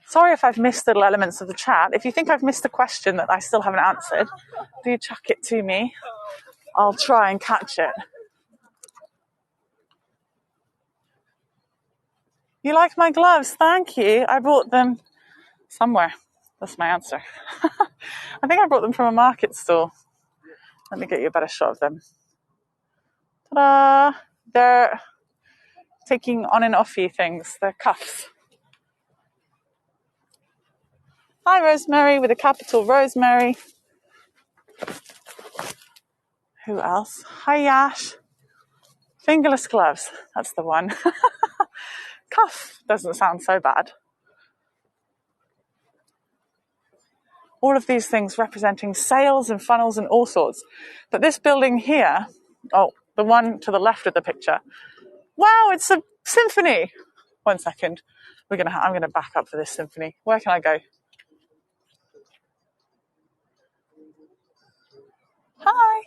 Sorry if I've missed little elements of the chat. If you think I've missed a question that I still haven't answered, do chuck it to me. I'll try and catch it. You like my gloves? Thank you. I bought them somewhere. That's my answer. I think I brought them from a market stall. Let me get you a better shot of them. Ta-da! They're taking on and offy things. They're cuffs. Hi, Rosemary, with a capital Rosemary. Who else? Hi, Yash. Fingerless gloves. That's the one. Cuff doesn't sound so bad. All of these things representing sales and funnels and all sorts. But this building here, oh, the one to the left of the picture. Wow, it's a symphony. 1 second. I'm gonna back up for this symphony. Where can I go? Hi.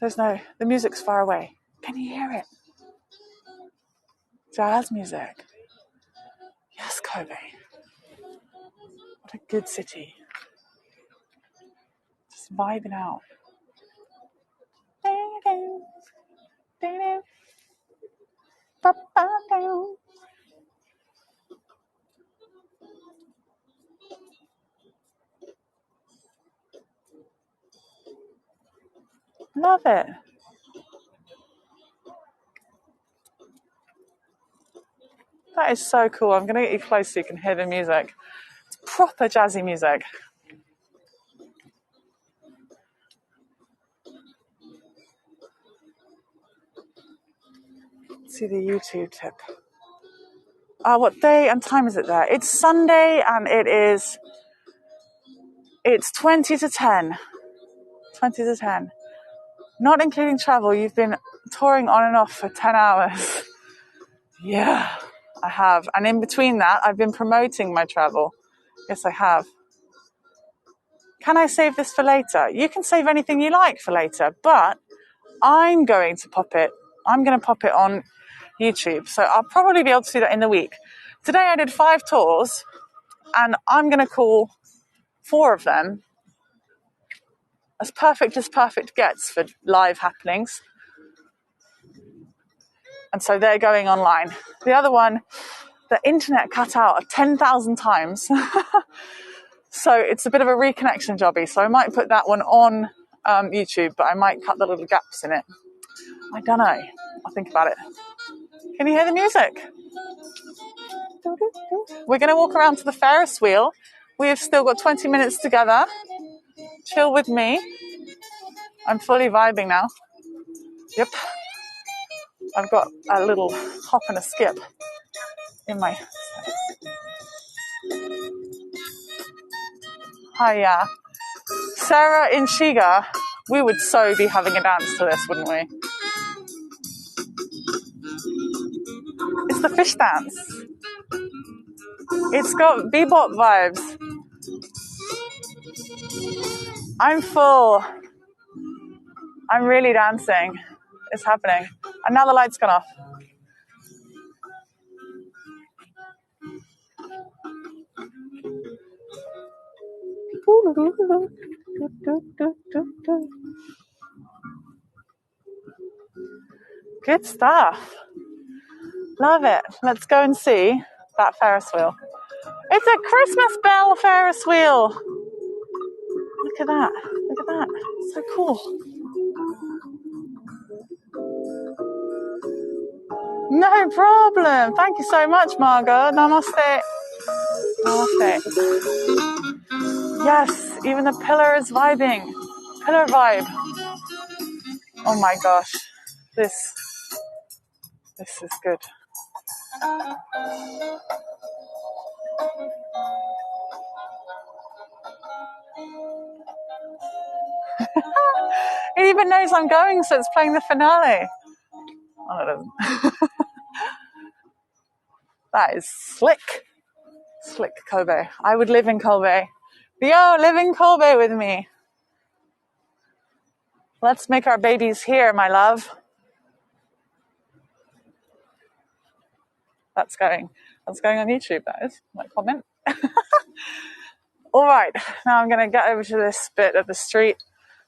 The music's far away. Can you hear it? Jazz music. Yes, Kobe. What a good city. Just vibing out. Love it. That is so cool. I'm going to get you close so you can hear the music. It's proper jazzy music. see the YouTube tip. What day and time is it there? It's Sunday and it's 20 to 10. 20 to 10. Not including travel. You've been touring on and off for 10 hours. Yeah, I have. And in between that, I've been promoting my travel. Yes, I have. Can I save this for later? You can save anything you like for later, but I'm going to pop it on YouTube. So I'll probably be able to do that in the week. Today I did 5 tours and I'm going to call 4 of them as perfect gets for live happenings. And so they're going online. The other one, the internet cut out 10,000 times. So it's a bit of a reconnection jobby. So I might put that one on YouTube, but I might cut the little gaps in it. I don't know. I'll think about it. Can you hear the music? We're going to walk around to the Ferris wheel. We have still got 20 minutes together. Chill with me. I'm fully vibing now. Yep. I've got a little hop and a skip in my... Hiya. Sarah in Shiga, we would so be having a dance to this, wouldn't we? It's the fish dance. It's got bebop vibes. I'm full. I'm really dancing. It's happening. And now the light's gone off. Good stuff. Love it. Let's go and see that Ferris wheel. It's a Christmas bell Ferris wheel. Look at that. Look at that. So cool. No problem. Thank you so much, Margot. Namaste. Namaste. Yes, even the pillar is vibing. Pillar vibe. Oh my gosh. This is good. It even knows I'm going, so it's playing the finale. Oh, it doesn't. That is slick. Slick Kobe. I would live in Kobe. Yo, live in Kobe with me. Let's make our babies here, my love. That's going on YouTube, that is. My comment. All right, now I'm going to get over to this bit of the street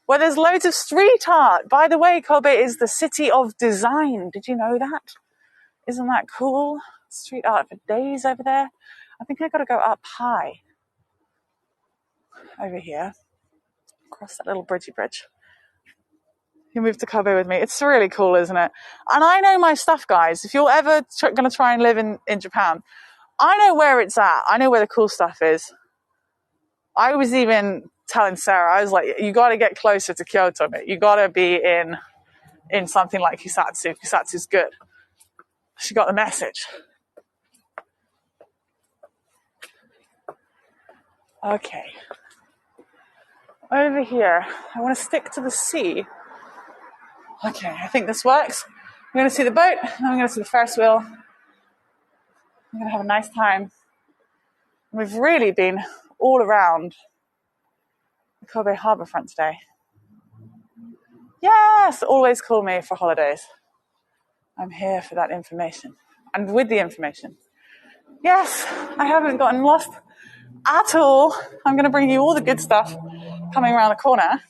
where there's loads of street art. By the way, Kobe is the city of design. Did you know that? Isn't that cool? Street art for days over there. I think I've got to go up high over here, across that little bridge. You move to Kobe with me. It's really cool, isn't it? And I know my stuff, guys. If you're ever going to try and live in Japan, I know where it's at. I know where the cool stuff is. I was even telling Sarah, I was like, you got to get closer to Kyoto, mate. You got to be in something like Kusatsu. Kusatsu's good. She got the message. Okay. Over here, I want to stick to the sea. Okay, I think this works. I'm going to see the boat, and I'm going to see the Ferris wheel. I'm going to have a nice time. We've really been all around the Kobe harbourfront today. Yes, always call me for holidays. I'm here for that information. And with the information. Yes, I haven't gotten lost at all. I'm going to bring you all the good stuff coming around the corner.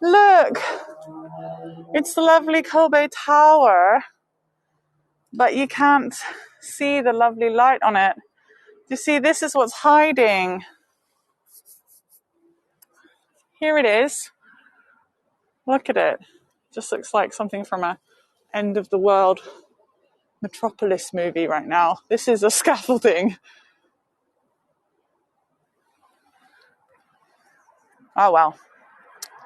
Look, it's the lovely Kobe Tower, but you can't see the lovely light on it. You see, this is what's hiding. Here it is. Look at it. Just looks like something from a end of the world Metropolis movie right now. This is a scaffolding. Oh, well,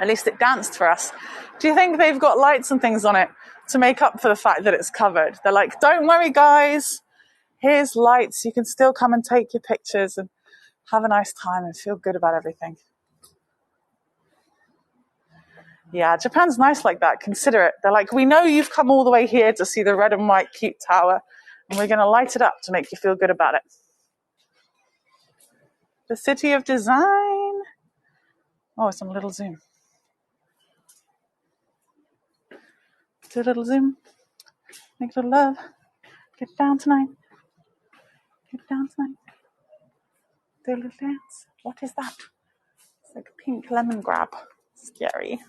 at least it danced for us. Do you think they've got lights and things on it to make up for the fact that it's covered? They're like, don't worry, guys. Here's lights. You can still come and take your pictures and have a nice time and feel good about everything. Yeah, Japan's nice like that. Consider it. They're like, we know you've come all the way here to see the red and white cute tower, and we're going to light it up to make you feel good about it. The city of design. Oh, it's on a little zoom. Do a little zoom. Make a little love. Get down tonight. Get down tonight. Do a little dance. What is that? It's like a pink lemon grab. Scary.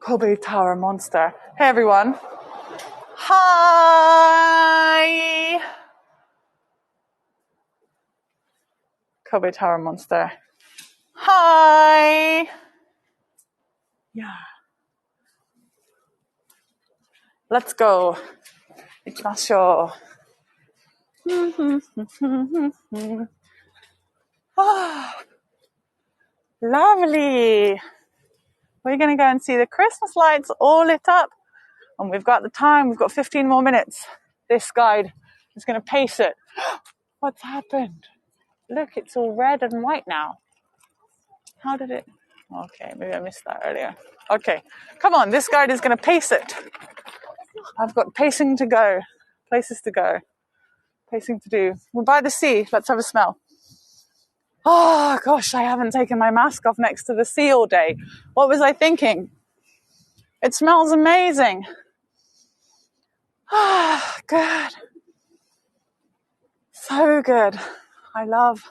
Kobe Tower monster. Hey, everyone. Hi. Kobe Tower monster. Hi. Yeah. Let's go. Ikimashou. Ah, lovely. We're going to go and see the Christmas lights all lit up. And we've got the time. We've got 15 more minutes. This guide is going to pace it. What's happened? Look, it's all red and white now. How did it? Okay, maybe I missed that earlier. Okay, come on. This guide is going to pace it. I've got pacing to go. Places to go. Pacing to do. We're by the sea. Let's have a smell. Oh, gosh, I haven't taken my mask off next to the sea all day. What was I thinking? It smells amazing. Ah, good. So good. I love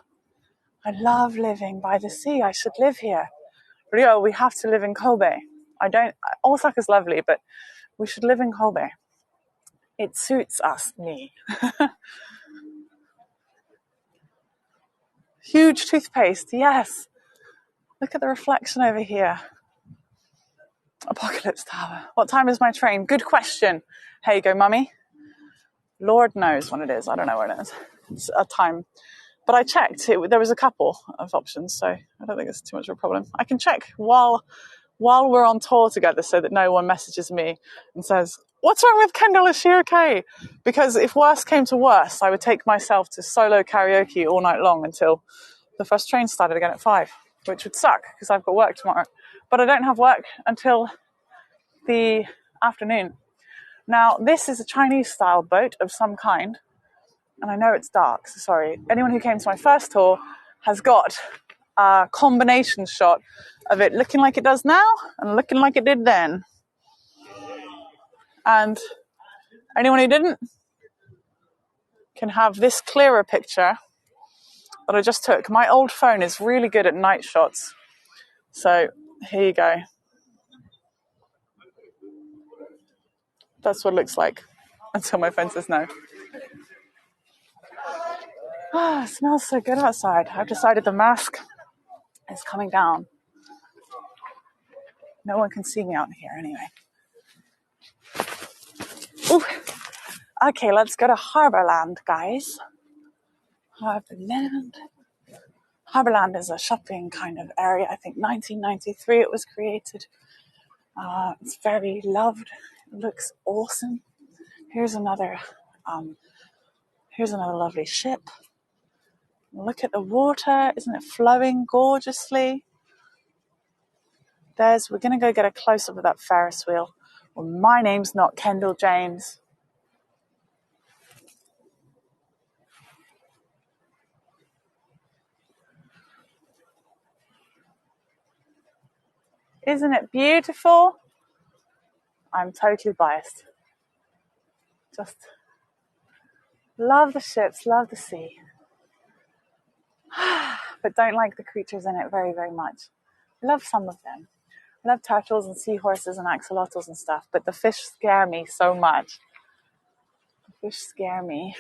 living by the sea. I should live here. Rio, we have to live in Kobe. Osaka's lovely, but we should live in Kobe. It suits us, me. Huge toothpaste, yes. Look at the reflection over here. Apocalypse Tower. What time is my train? Good question. Heygo, mummy. Lord knows when it is. I don't know when it is. It's a time. But I checked. There was a couple of options, so I don't think it's too much of a problem. I can check while we're on tour together so that no one messages me and says, what's wrong with Kendall? Is she okay? Because if worse came to worse, I would take myself to solo karaoke all night long until the first train started again at 5, which would suck because I've got work tomorrow. But I don't have work until the afternoon. Now, this is a Chinese-style boat of some kind, and I know it's dark, so sorry. Anyone who came to my first tour has got a combination shot of it looking like it does now and looking like it did then. And anyone who didn't can have this clearer picture that I just took. My old phone is really good at night shots, so here you go. That's what it looks like until my phone says no. Ah, it smells so good outside. I've decided the mask is coming down. No one can see me out here anyway. Ooh. Okay, let's go to Harborland, guys. Harborland. Harborland is a shopping kind of area. I think 1993 it was created. It's very loved. It looks awesome. Here's another lovely ship. Look at the water. Isn't it flowing gorgeously? We're going to go get a close-up of that Ferris wheel. Well, my name's not Kendall James. Isn't it beautiful? I'm totally biased. Just love the ships, love the sea. But don't like the creatures in it very, very much. I love some of them. I love turtles and seahorses and axolotls and stuff, but the fish scare me so much. The fish scare me.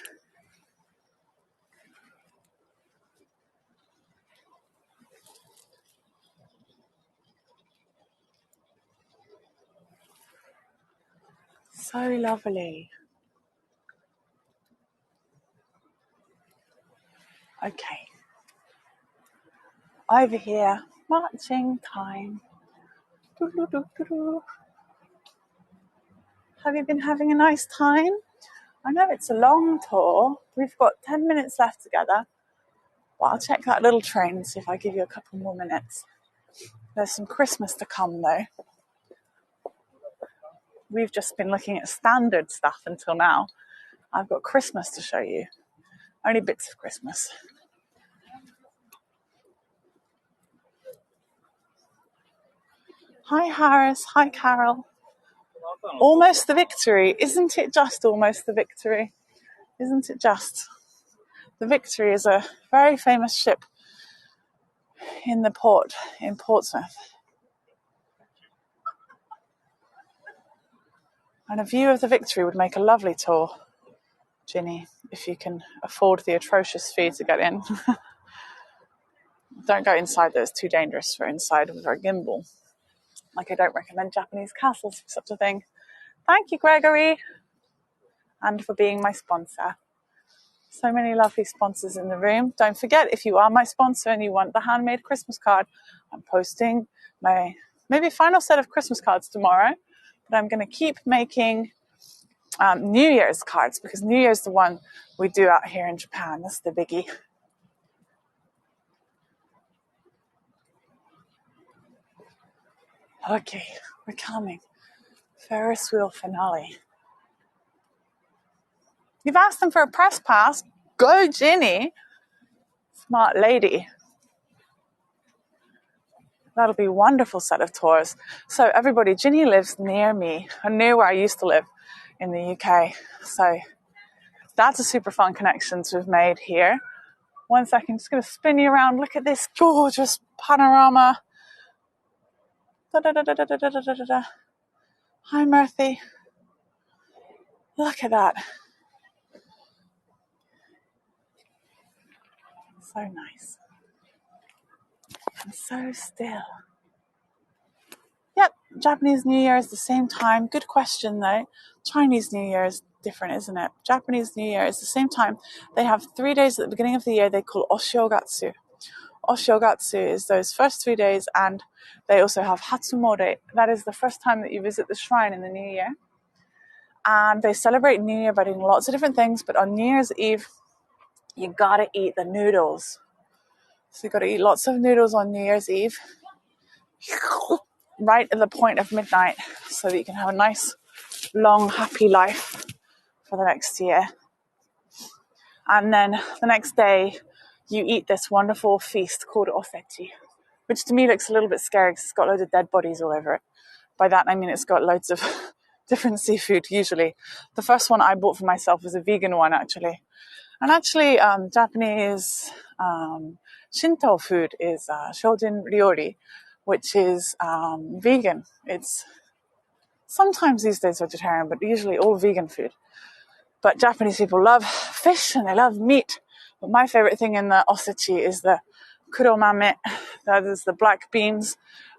So lovely. Okay. Over here, Marching time. Doo-doo-doo-doo-doo. Have you been having a nice time? I know it's a long tour. We've got 10 minutes left together. Well, I'll check that little train and see if I give you a couple more minutes. There's some Christmas to come, though. We've just been looking at standard stuff until now. I've got Christmas to show you. Only bits of Christmas. Hi, Harris. Hi, Carol. Almost the victory. Isn't it just almost the victory? Isn't it just? The Victory is a very famous ship in the port in Portsmouth. And a view of the Victory would make a lovely tour, Ginny, if you can afford the atrocious fee to get in. Don't go inside though, it's too dangerous for inside with our gimbal. Like I don't recommend Japanese castles for such a thing. Thank you, Gregory, and for being my sponsor. So many lovely sponsors in the room. Don't forget, if you are my sponsor and you want the handmade Christmas card, I'm posting my maybe final set of Christmas cards tomorrow. But I'm going to keep making New Year's cards because New Year's is the one we do out here in Japan. That's the biggie. Okay, we're coming. Ferris wheel finale. You've asked them for a press pass. Go, Ginny. Smart lady. That'll be a wonderful set of tours. So everybody, Ginny lives near me, or near where I used to live in the UK. So that's a super fun connection to have made here. 1 second, just going to spin you around. Look at this gorgeous panorama. Da-da-da-da-da-da-da-da-da. Hi, Murthy. Look at that. So nice. And so still. Yep, Japanese New Year is the same time. Good question, though. Chinese New Year is different, isn't it? Japanese New Year is the same time. They have 3 days at the beginning of the year they call Oshogatsu. Oshogatsu is those first 3 days, and they also have Hatsumode. That is the first time that you visit the shrine in the New Year. And they celebrate New Year by doing lots of different things, but on New Year's Eve, you gotta eat the noodles. So you gotta eat lots of noodles on New Year's Eve, right at the point of midnight, so that you can have a nice, long, happy life for the next year. And then the next day, you eat this wonderful feast called osechi, which to me looks a little bit scary because it's got loads of dead bodies all over it. By that, I mean it's got loads of different seafood, usually. The first one I bought for myself was a vegan one, actually. And actually, Japanese Shinto food is shoujin ryori, which is vegan. It's sometimes these days vegetarian, but usually all vegan food. But Japanese people love fish and they love meat. But my favorite thing in the osechi is the kuromame, that is the black beans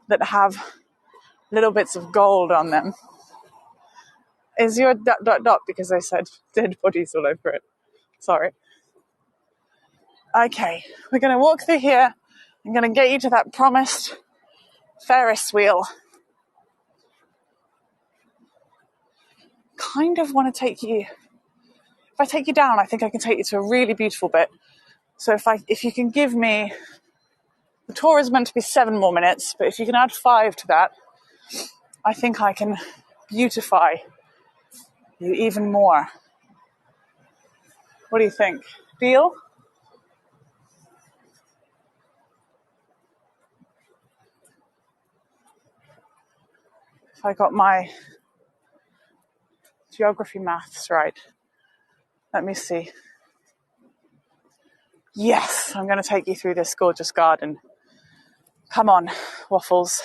that have little bits of gold on them. Is your ... because I said dead bodies all over it. Sorry. Okay, we're going to walk through here. I'm going to get you to that promised Ferris wheel. Kind of want to take you... If I take you down, I think I can take you to a really beautiful bit. So if you can give me... The tour is meant to be 7 more minutes, but if you can add 5 to that, I think I can beautify you even more. What do you think? Deal? If I got my geography maths right. Let me see. Yes, I'm going to take you through this gorgeous garden. Come on, Waffles.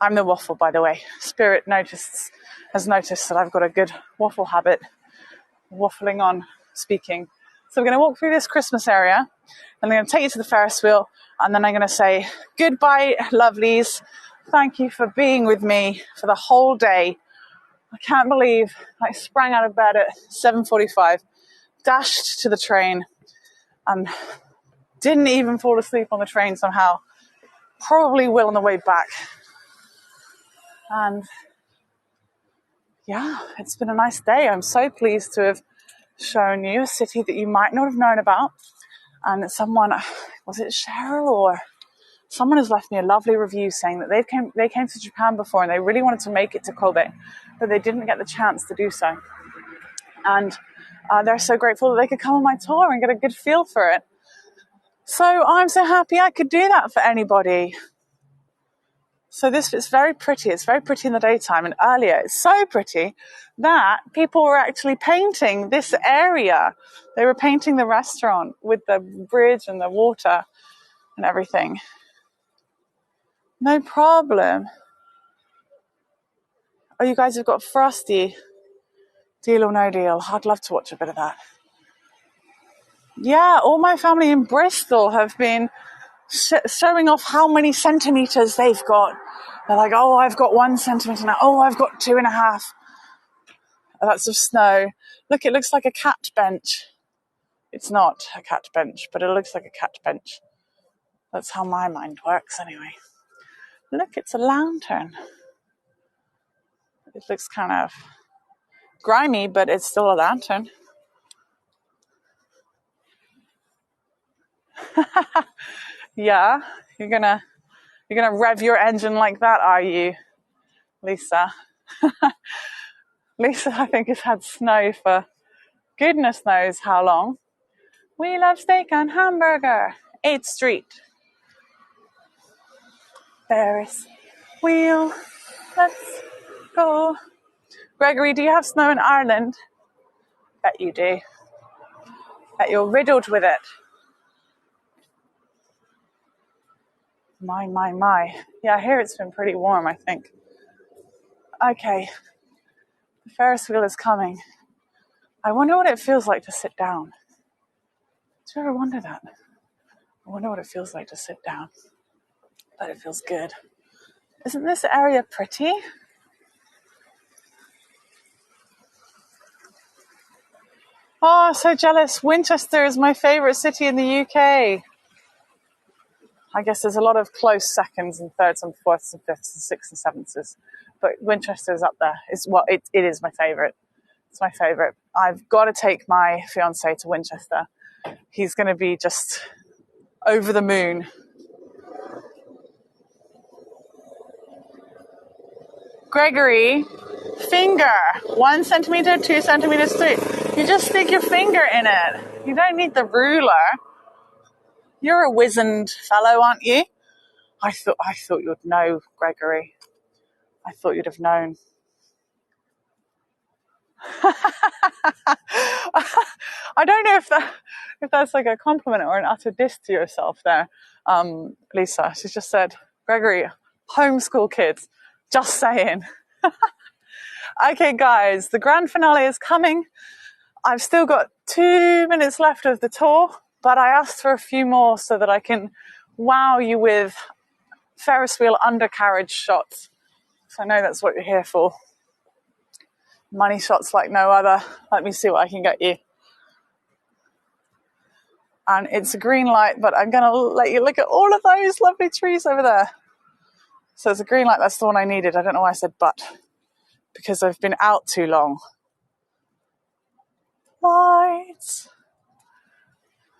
I'm the waffle, by the way. Spirit has noticed that I've got a good waffle habit, waffling on, speaking. So we're going to walk through this Christmas area, and I'm going to take you to the Ferris wheel, and then I'm going to say, goodbye, lovelies. Thank you for being with me for the whole day. I can't believe I sprang out of bed at 7:45, dashed to the train, and didn't even fall asleep on the train somehow. probably will on the way back. And yeah, it's been a nice day. I'm so pleased to have shown you a city that you might not have known about. And someone, was it Cheryl or someone, has left me a lovely review saying that they came to Japan before and they really wanted to make it to Kobe, but they didn't get the chance to do so. And they're so grateful that they could come on my tour and get a good feel for it. So I'm so happy I could do that for anybody. So this is very pretty. It's very pretty in the daytime, and earlier it's so pretty that people were actually painting this area. They were painting the restaurant with the bridge and the water and everything. No problem. Oh, you guys have got Frosty. Deal or no deal. I'd love to watch a bit of that. Yeah, all my family in Bristol have been showing off how many centimetres they've got. They're like, oh, I've got 1 centimetre now. Oh, I've got 2.5. That's of snow. Look, it looks like a cat bench. It's not a cat bench, but it looks like a cat bench. That's how my mind works anyway. Look, it's a lantern. It looks kind of grimy, but it's still a lantern. Yeah, you're gonna rev your engine like that, are you, Lisa? Lisa, I think, has had snow for goodness knows how long. We love steak and hamburger. 8th Street. Ferris wheel. Let's go. Gregory, do you have snow in Ireland? Bet you do. Bet you're riddled with it. My. Yeah, here it's been pretty warm, I think. Okay. The Ferris wheel is coming. I wonder what it feels like to sit down. Do you ever wonder that? I wonder what it feels like to sit down. But it feels good. Isn't this area pretty? Oh, so jealous. Winchester is my favourite city in the UK. I guess there's a lot of close seconds and thirds and fourths and fifths and sixths and sevenths. But Winchester's up there. It is my favourite. It's my favourite. I've got to take my fiancé to Winchester. He's going to be just over the moon. Gregory, finger. 1 centimetre, 2 centimetres, 3. You just stick your finger in it. You don't need the ruler. You're a wizened fellow, aren't you? I thought you'd know, Gregory. I thought you'd have known. I don't know if that's like a compliment or an utter diss to yourself there, Lisa. She's just said, Gregory, homeschool kids. Just saying. Okay, guys, the grand finale is coming. I've still got 2 minutes left of the tour, but I asked for a few more so that I can wow you with Ferris wheel undercarriage shots. So I know that's what you're here for. Money shots like no other. Let me see what I can get you. And it's a green light, but I'm going to let you look at all of those lovely trees over there. So it's a green light. That's the one I needed. I don't know why I said but, because I've been out too long. Lights.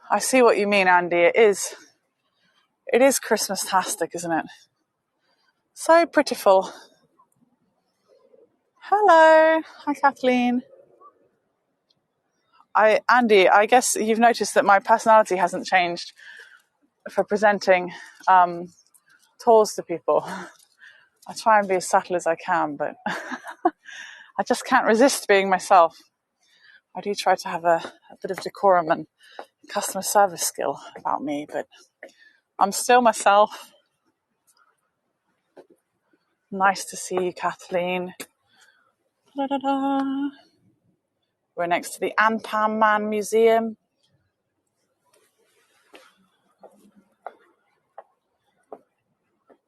I see what you mean, Andy. It is Christmas-tastic, isn't it? So prettiful. Hello. Hi, Kathleen. Andy, I guess you've noticed that my personality hasn't changed for presenting tours to people. I try and be as subtle as I can, but I just can't resist being myself. I do try to have a bit of decorum and customer service skill about me, but I'm still myself. Nice to see you, Kathleen. Da-da-da. We're next to the Anpan Man Museum.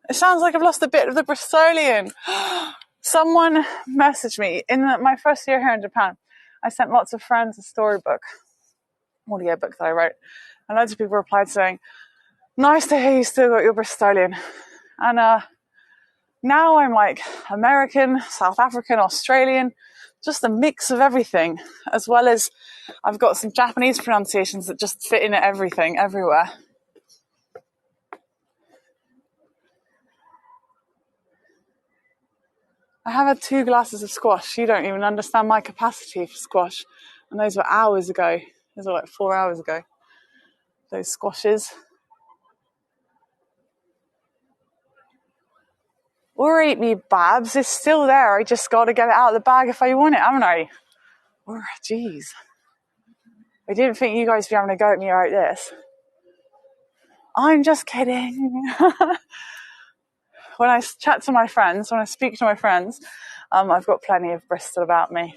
It sounds like I've lost a bit of the Bristolian. Someone messaged me in my first year here in Japan. I sent lots of friends a storybook, audiobook that I wrote, and loads of people replied saying, Nice to hear you still got your Bristolian. And now I'm like American, South African, Australian, just a mix of everything, as well as I've got some Japanese pronunciations that just fit in everything, everywhere. I have had 2 glasses of squash. You don't even understand my capacity for squash. And those were hours ago. Those were like 4 hours ago. Those squashes. Or eat me, Babs. It's still there. I just got to get it out of the bag if I want it, haven't I? Or, jeez. I didn't think you guys would be having a go at me like this. I'm just kidding. When I chat to my friends, when I speak to my friends, I've got plenty of Bristol about me.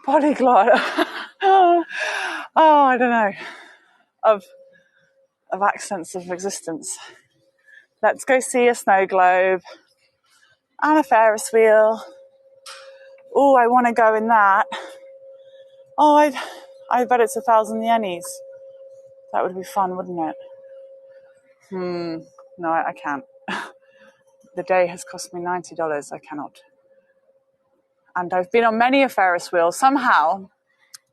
Polyglot. Oh, I don't know. Of accents of existence. Let's go see a snow globe and a Ferris wheel. Oh, I want to go in that. Oh, I bet it's 1,000 yenis. That would be fun, wouldn't it? No, I can't. The day has cost me $90. I cannot. And I've been on many a Ferris wheel. Somehow,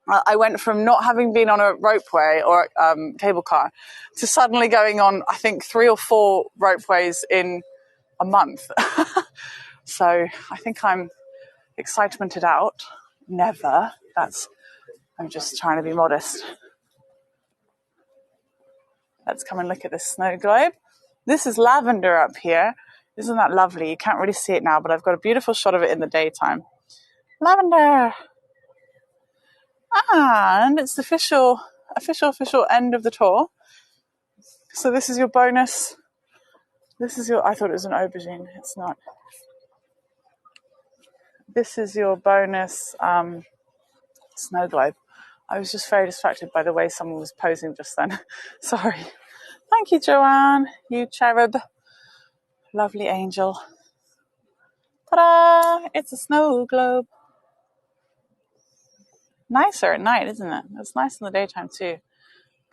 I went from not having been on a ropeway or cable car to suddenly going on, I think, 3 or 4 ropeways in a month. So I think I'm excitemented out. Never. I'm just trying to be modest. Let's come and look at this snow globe. This is lavender up here. Isn't that lovely? You can't really see it now, but I've got a beautiful shot of it in the daytime. Lavender. And it's the official end of the tour. So this is your bonus. I thought it was an aubergine. It's not. This is your bonus snow globe. I was just very distracted by the way someone was posing just then. Sorry. Thank you, Joanne. You cherub. Lovely angel. Ta-da! It's a snow globe. Nicer at night, isn't it? It's nice in the daytime too.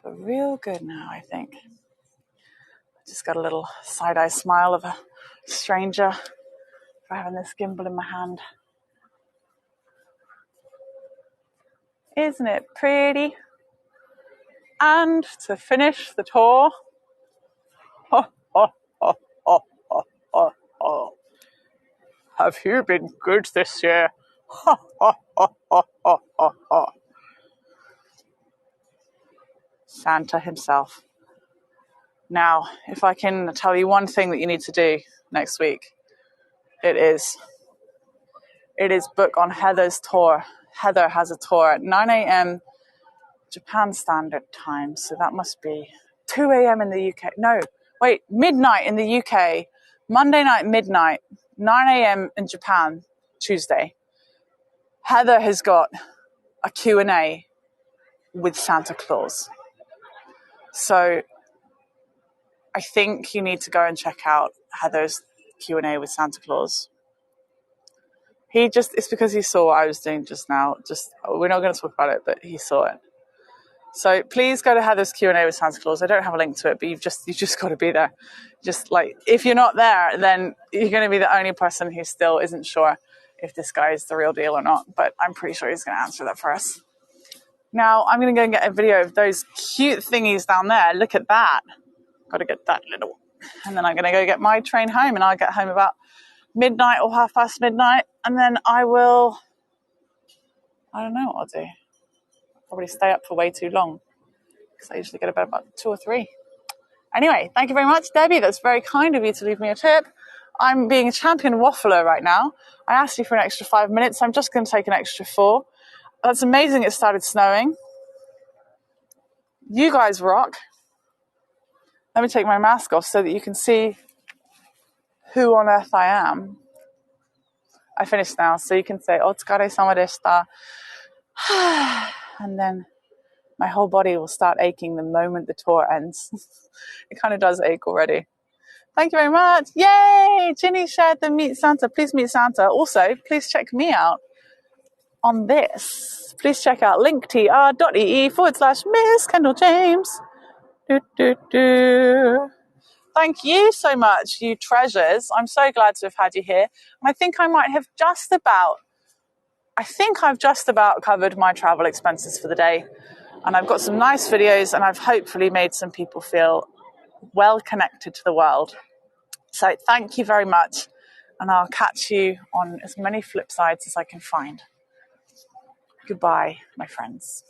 But real good now, I think. Just got a little side-eye smile of a stranger for having this gimbal in my hand. Isn't it pretty? And to finish the tour, have you been good this year? Santa himself. Now, if I can tell you one thing that you need to do next week, it is book on Heather's tour. Heather has a tour at 9 a.m. Japan Standard Time, so that must be 2 a.m. in the UK. No, wait, midnight in the UK, Monday night midnight, 9 a.m. in Japan, Tuesday. Heather has got a Q&A with Santa Claus. So I think you need to go and check out Heather's Q&A with Santa Claus. It's because he saw what I was doing just now. We're not going to talk about it, but he saw it. So please go to Heather's Q&A with Santa Claus. I don't have a link to it, but you just got to be there. Just like, if you're not there, then you're going to be the only person who still isn't sure if this guy is the real deal or not. But I'm pretty sure he's going to answer that for us. Now, I'm going to go and get a video of those cute thingies down there. Look at that. Got to get that little. And then I'm going to go get my train home, and I'll get home about midnight or midnight. And then I don't know what I'll do. Probably stay up for way too long, because I usually get to bed about 2 or 3. Anyway, thank you very much, Debbie. That's very kind of you to leave me a tip. I'm being a champion waffler right now. I asked you for an extra 5 minutes. I'm just going to take an extra 4. That's amazing it started snowing. You guys rock. Let me take my mask off so that you can see who on earth I am. I finished now, so you can say, "Otsukare-sama deshita." And then my whole body will start aching the moment the tour ends. It kind of does ache already. Thank you very much. Yay! Ginny shared the Meet Santa. Please meet Santa. Also, please check me out. on this, please check out linktr.ee/Miss Kendall James. Thank you so much, you treasures. I'm so glad to have had you here. I think I've just about covered my travel expenses for the day. And I've got some nice videos, and I've hopefully made some people feel well connected to the world. So thank you very much. And I'll catch you on as many flip sides as I can find. Goodbye, my friends.